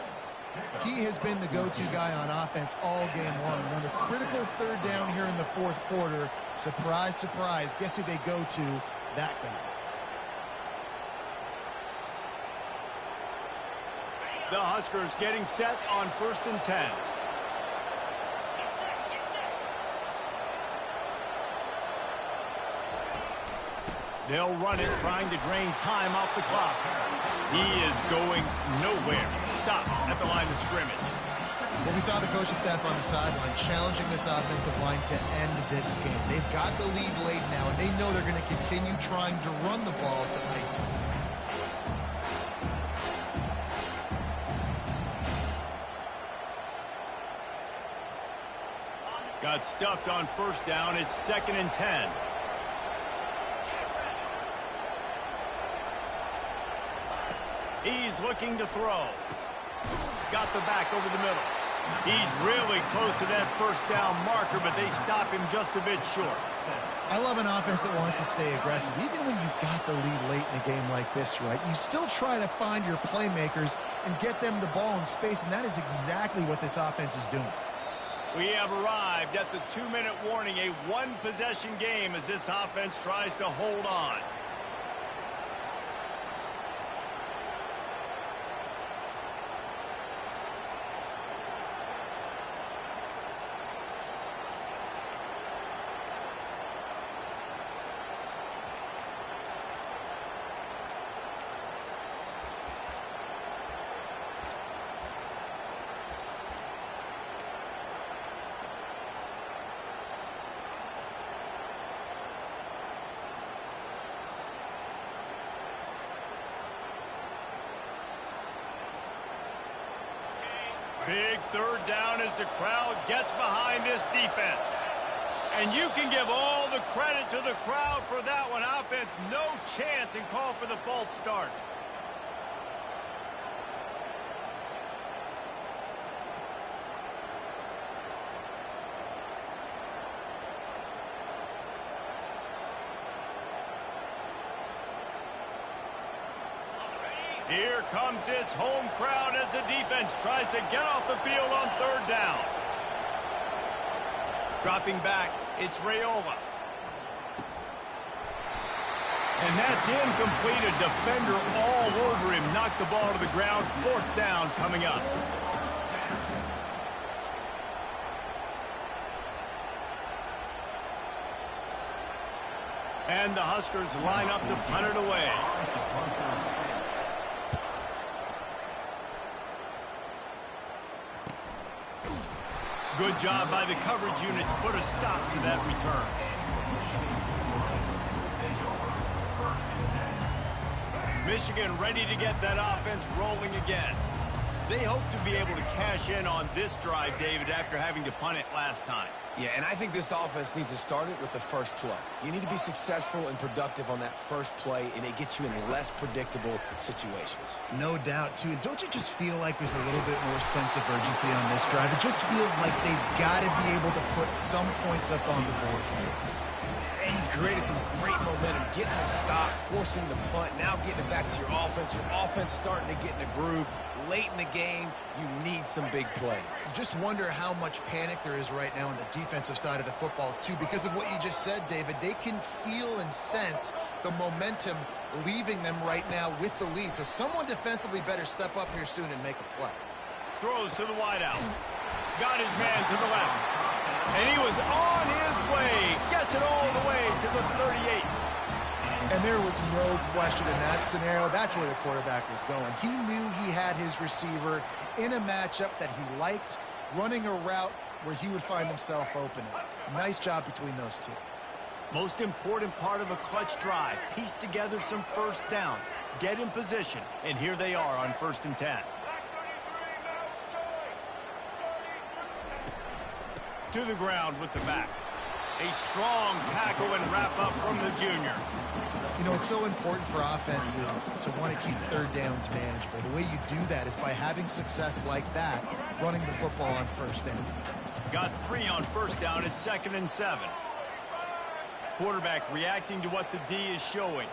He has been the go-to guy on offense all game long. And on a critical third down here in the fourth quarter, surprise, surprise, guess who they go to? That guy. The Huskers getting set on 1st and 10. They'll run it, trying to drain time off the clock. He is going nowhere. Stop at the line of scrimmage. Well, we saw the coaching staff on the sideline challenging this offensive line to end this game. They've got the lead late now, and they know they're going to continue trying to run the ball to ice it. Got stuffed on 1st down. It's 2nd and 10. He's looking to throw. Got the back over the middle. He's really close to that 1st down marker, but they stop him just a bit short. I love an offense that wants to stay aggressive. Even when you've got the lead late in a game like this, right, you still try to find your playmakers and get them the ball in space, and that is exactly what this offense is doing. We have arrived at the 2-minute warning, a one-possession game as this offense tries to hold on. Big third down as the crowd gets behind this defense. And you can give all the credit to the crowd for that one. Offense, no chance, and call for the false start. Here comes this home crowd as the defense tries to get off the field on 3rd down. Dropping back, it's Raiola. And that's incomplete. A defender all over him. Knocked the ball to the ground. 4th down coming up. And the Huskers line up to punt it away. Good job by the coverage unit to put a stop to that return. Michigan ready to get that offense rolling again. They hope to be able to cash in on this drive, David, after having to punt it last time. Yeah, and I think this offense needs to start it with the first play. You need to be successful and productive on that first play, and it gets you in less predictable situations. No doubt, too. And don't you just feel like there's a little bit more sense of urgency on this drive? It just feels like they've got to be able to put some points up on the board here. And you've created some great momentum, getting the stop, forcing the punt, now getting it back to your offense. Your offense starting to get in a groove. Late in the game, you need some big plays. You just wonder how much panic there is right now on the defensive side of the football, too, because of what you just said, David. They can feel and sense the momentum leaving them right now with the lead. So someone defensively better step up here soon and make a play. Throws to the wideout. Got his man to the left. And he was on his way. Gets it all the way to the 38. And there was no question in that scenario. That's where the quarterback was going. He knew he had his receiver in a matchup that he liked, running a route where he would find himself open. Nice job between those two. Most important part of a clutch drive. Piece together some first downs. Get in position. And here they are on 1st and 10. To the ground with the back. A strong tackle and wrap up from the junior. You know, it's so important for offenses to want to keep third downs manageable. The way you do that is by having success like that, running the football on 1st down. Got 3 on 1st down at 2nd and 7. Quarterback reacting to what the D is showing.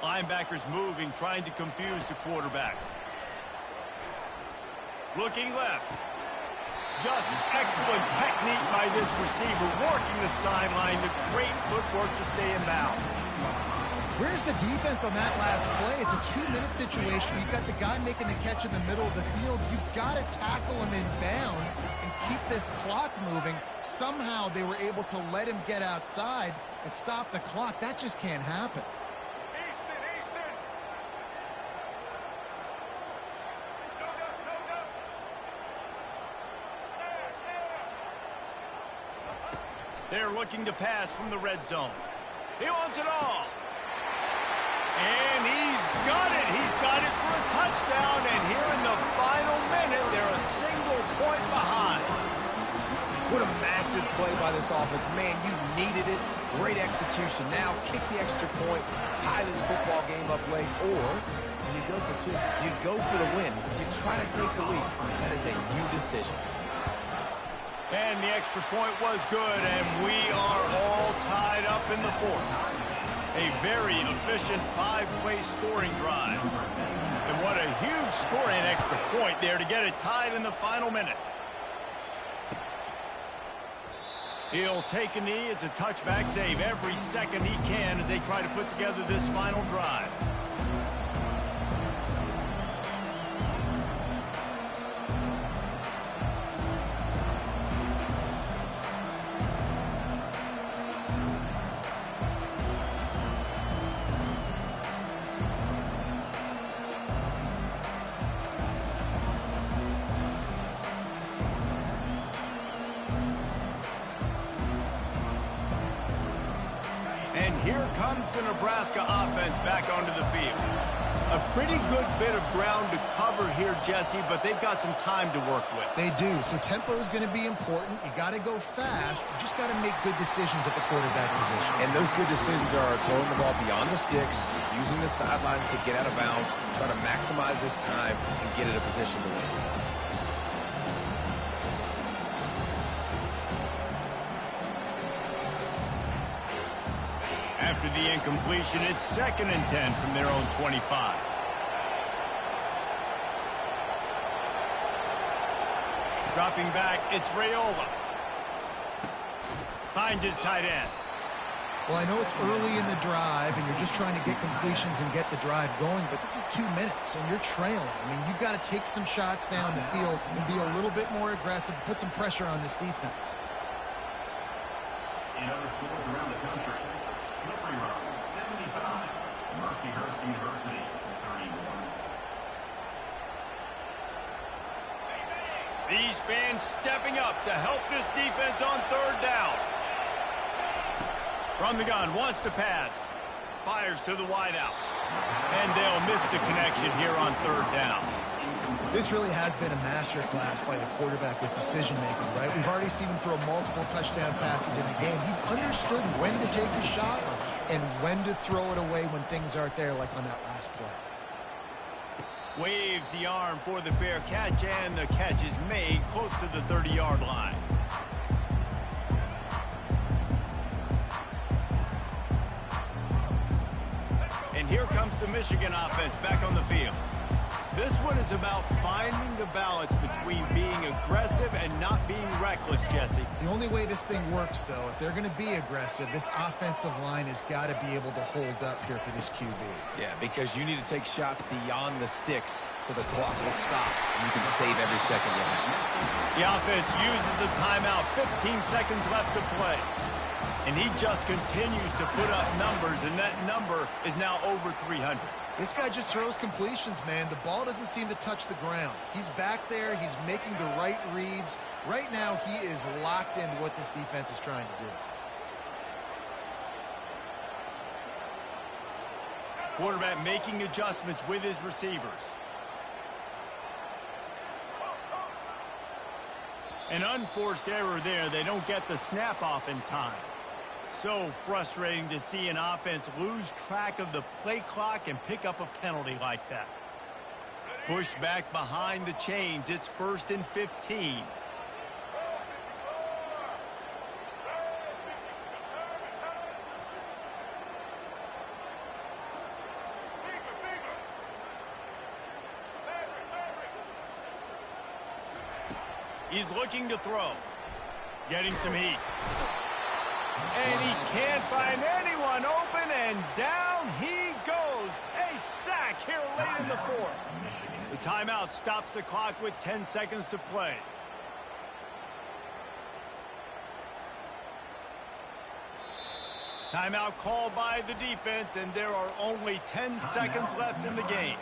Linebackers moving, trying to confuse the quarterback. Looking left. Just excellent technique by this receiver, working the sideline, the great footwork to stay in bounds. Where's the defense on that last play? It's a 2-minute situation. You've got the guy making the catch in the middle of the field. You've got to tackle him in bounds and keep this clock moving. Somehow they were able to let him get outside and stop the clock. That just can't happen. They're looking to pass from the red zone. He wants it all. And he's got it. He's got it for a touchdown. And here in the final minute, they're a single point behind. What a massive play by this offense. Man, you needed it. Great execution. Now kick the extra point, tie this football game up late, or do you go for 2? Do you go for the win? Do you try to take the lead? That is a you decision. And the extra point was good, and we are all tied up in the 4th. A very efficient 5-play scoring drive. And what a huge score and extra point there to get it tied in the final minute. He'll take a knee. It's a touchback save every second he can as they try to put together this final drive. And here comes the Nebraska offense back onto the field. A pretty good bit of ground to cover here, Jesse, but they've got some time to work with. They do. So tempo is going to be important. You got to go fast. You just got to make good decisions at the quarterback position. And those good decisions are throwing the ball beyond the sticks, using the sidelines to get out of bounds, try to maximize this time and get in a position to win. After the incompletion, it's 2nd and 10 from their own 25. Dropping back, it's Raiola. Finds his tight end. Well, I know it's early in the drive, and you're just trying to get completions and get the drive going, but this is 2 minutes, and you're trailing. I mean, you've got to take some shots down the field and be a little bit more aggressive, put some pressure on this defense. In other schools around the country, Slippery Rock, 75. Mercyhurst University, 31. These fans stepping up to help this defense on third down. From the gun, wants to pass. Fires to the wideout. And they'll miss the connection here on third down. This really has been a masterclass by the quarterback with decision-making, right? We've already seen him throw multiple touchdown passes in the game. He's understood when to take his shots and when to throw it away when things aren't there, like on that last play. Waves the arm for the fair catch, and the catch is made close to the 30-yard line. And here comes the Michigan offense back on the field. This one is about finding the balance between being aggressive and not being reckless, Jesse. The only way this thing works, though, if they're going to be aggressive, this offensive line has got to be able to hold up here for this QB. Yeah, because you need to take shots beyond the sticks so the clock will stop and you can save every second you have. The offense uses a timeout, 15 seconds left to play. And he just continues to put up numbers, and that number is now over 300. This guy just throws completions, man. The ball doesn't seem to touch the ground. He's back there. He's making the right reads. Right now, he is locked into what this defense is trying to do. Quarterback making adjustments with his receivers. An unforced error there. They don't get the snap off in time. So frustrating to see an offense lose track of the play clock and pick up a penalty like that. Pushed back behind the chains. It's 1st and 15. He's looking to throw. Getting some heat. And he can't find anyone open, and down he goes. A sack here late in the fourth. The timeout stops the clock with 10 seconds to play. Timeout called by the defense, and there are only 10 seconds left in the game.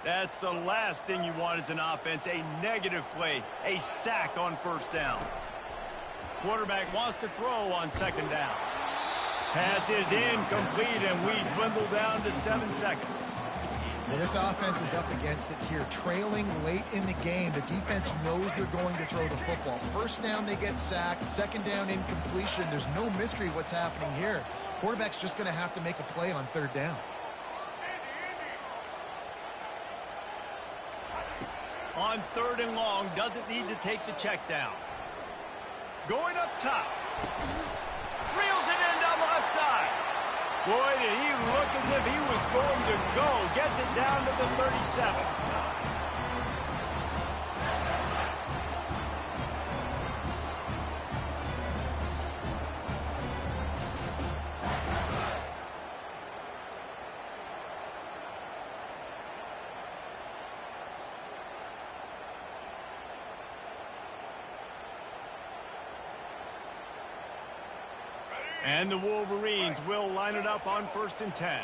That's the last thing you want as an offense, a negative play, a sack on 1st down. Quarterback wants to throw on 2nd down. Pass is incomplete, and we dwindle down to 7 seconds. Well, this offense is up against it here, trailing late in the game. The defense knows they're going to throw the football. 1st down, they get sacked. 2nd down, incompletion. There's no mystery what's happening here. Quarterback's just going to have to make a play on 3rd down. On 3rd and long, doesn't need to take the check down. Going up top. Reels it in down the left side. Boy, did he look as if he was going to go. Gets it down to the 37. And the Wolverines will line it up on 1st and 10.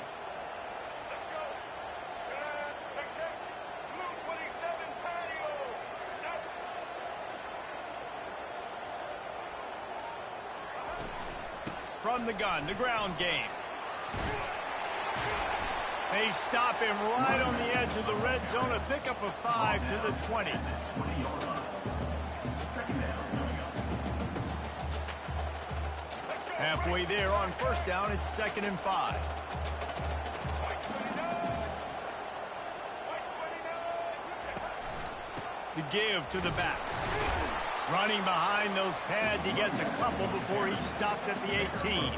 From the gun, the ground game. They stop him right on the edge of the red zone. A pickup of 5 to the 20. Halfway there on 1st down, it's 2nd and 5. The give to the back. Running behind those pads, he gets a couple before he's stopped at the 18.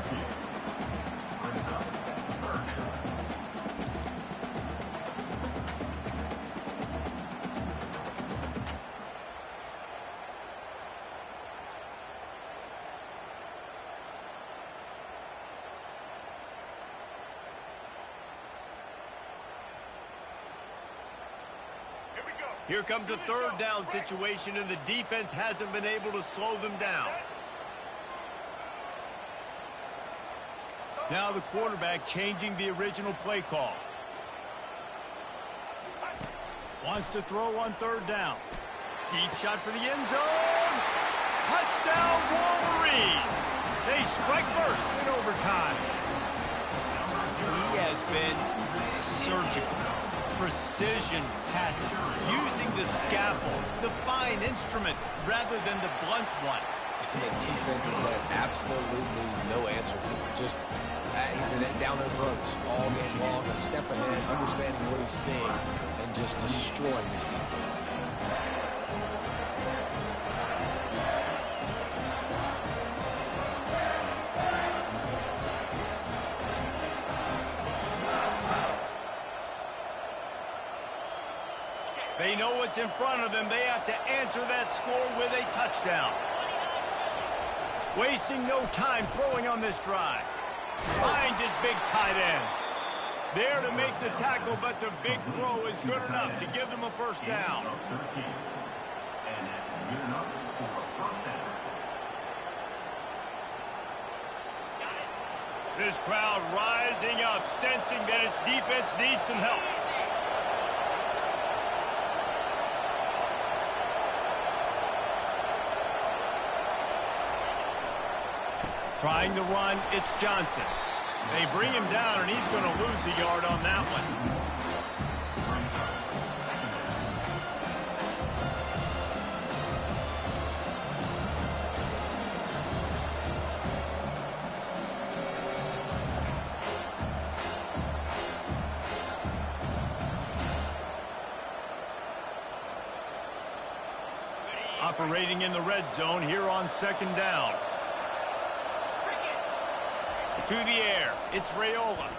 Here comes a third down situation, and the defense hasn't been able to slow them down. Now the quarterback changing the original play call. Wants to throw on third down. Deep shot for the end zone. Touchdown, Wolverines. They strike first in overtime. He has been surgical. Precision passes, using the scaffold, the fine instrument, rather than the blunt one. And the defense has had absolutely no answer for him. Just, he's been down their throats all game long, a step ahead, understanding what he's seeing, and just destroying this defense. They know what's in front of them. They have to answer that score with a touchdown. Wasting no time throwing on this drive. Finds his big tight end. There to make the tackle, but the big throw is good enough to give them a first down. And that's good enough for a first down. This crowd rising up, sensing that its defense needs some help. Trying to run, it's Johnson. They bring him down, and he's going to lose a yard on that one. Operating in the red zone here on second down. To the air, it's Raiola.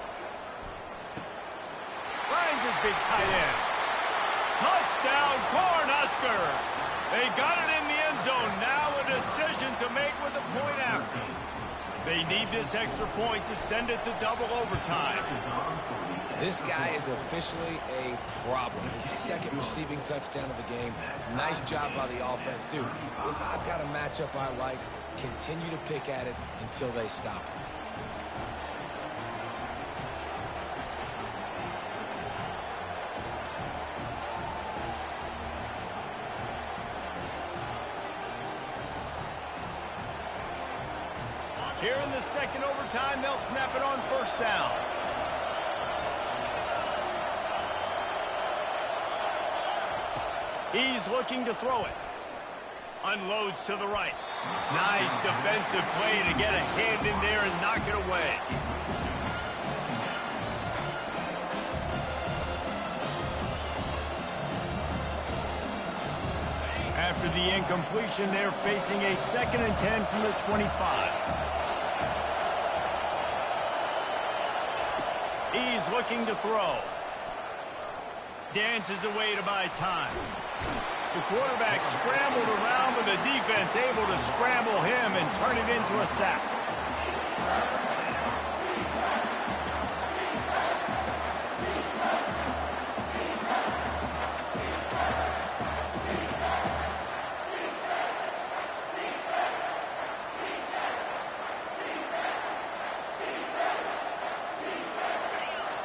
Finds his big tight end. Touchdown, Cornhuskers! They got it in the end zone. Now a decision to make with the point after. They need this extra point to send it to double overtime. This guy is officially a problem. His second receiving touchdown of the game. Nice job by the offense. Dude, if I've got a matchup I like, continue to pick at it until they stop it. Here in the second overtime, they'll snap it on first down. He's looking to throw it. Unloads to the right. Nice defensive play to get a hand in there and knock it away. After the incompletion, they're facing a 2nd and 10 from the 25. He's looking to throw. Dances away to buy time. The quarterback scrambled around with the defense able to scramble him and turn it into a sack.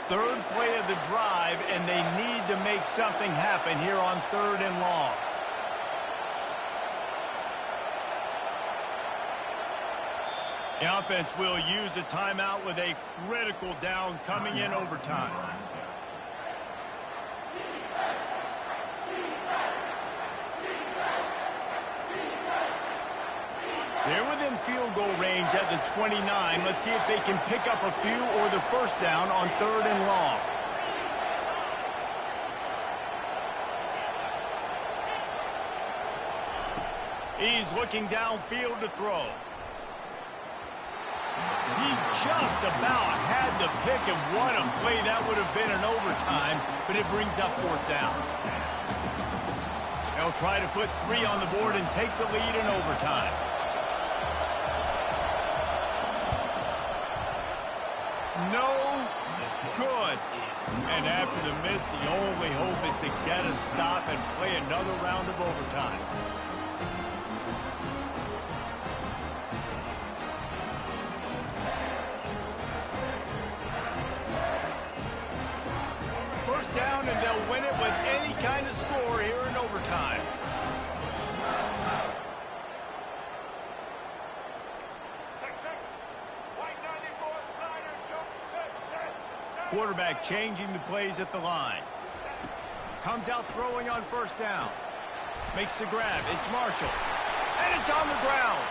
Third play of the drive, and they need to make something happen here on 3rd and long. The offense will use a timeout with a critical down coming in overtime. They're within field goal range at the 29. Let's see if they can pick up a few or the first down on 3rd and long. He's looking downfield to throw. He just about had the pick and what a play that would have been in overtime, but it brings up 4th down. They'll try to put 3 on the board and take the lead in overtime. No Good. And after the miss, the only hope is to get a stop and play another round of overtime. First down, and they'll win it with any kind of score here in overtime. Quarterback changing the plays at the line. Comes out throwing on first down. Makes the grab. It's Marshall. And it's on the ground.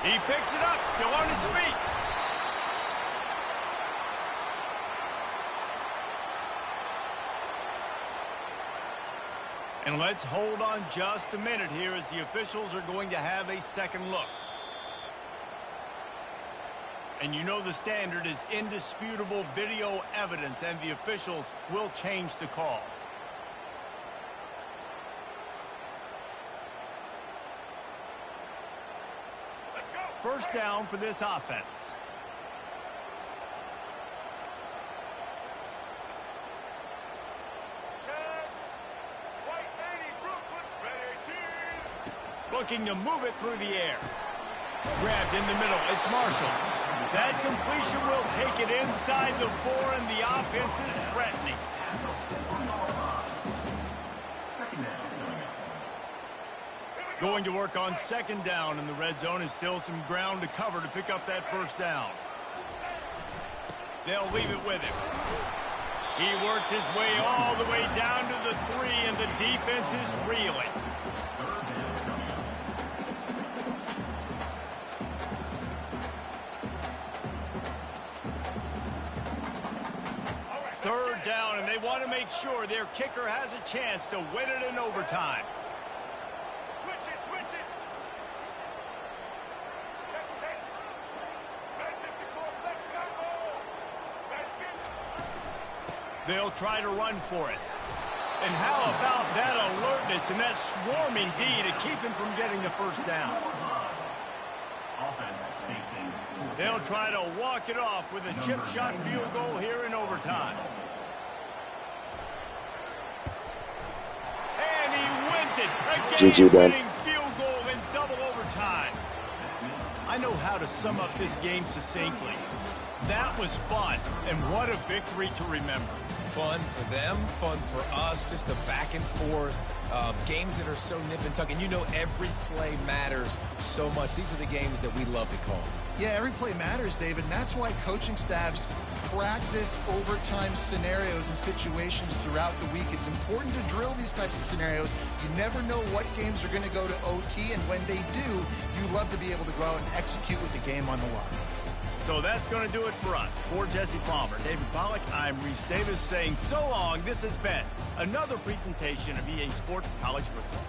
He picks it up, still on his feet. And let's hold on just a minute here as the officials are going to have a second look. And you know the standard is indisputable video evidence, and the officials will change the call. Let's go. First down for this offense. Looking to move it through the air. Grabbed in the middle. It's Marshall. That completion will take it inside the 4, and the offense is threatening. Going to work on second down, and the red zone is still some ground to cover to pick up that first down. They'll leave it with him. He works his way all the way down to the 3, and the defense is reeling. Third down, and they want to make sure their kicker has a chance to win it in overtime. Switch it, switch it. Check, check. Man 54, let's go. Man 50. They'll try to run for it. And how about that alertness and that swarming D to keep him from getting the first down? They'll try to walk it off with a chip shot field goal here in overtime. And he wins it. A game-winning field goal in double overtime. I know how to sum up this game succinctly. That was fun, and what a victory to remember. Fun for them, fun for us, just the back and forth, games that are so nip and tuck. And you know every play matters so much. These are the games that we love to call. Yeah, every play matters, David, and that's why coaching staffs practice overtime scenarios and situations throughout the week. It's important to drill these types of scenarios. You never know what games are going to go to OT, and when they do, you love to be able to go out and execute with the game on the line. So that's going to do it for us. For Jesse Palmer, David Pollack, I'm Reese Davis saying so long. This has been another presentation of EA Sports College Football.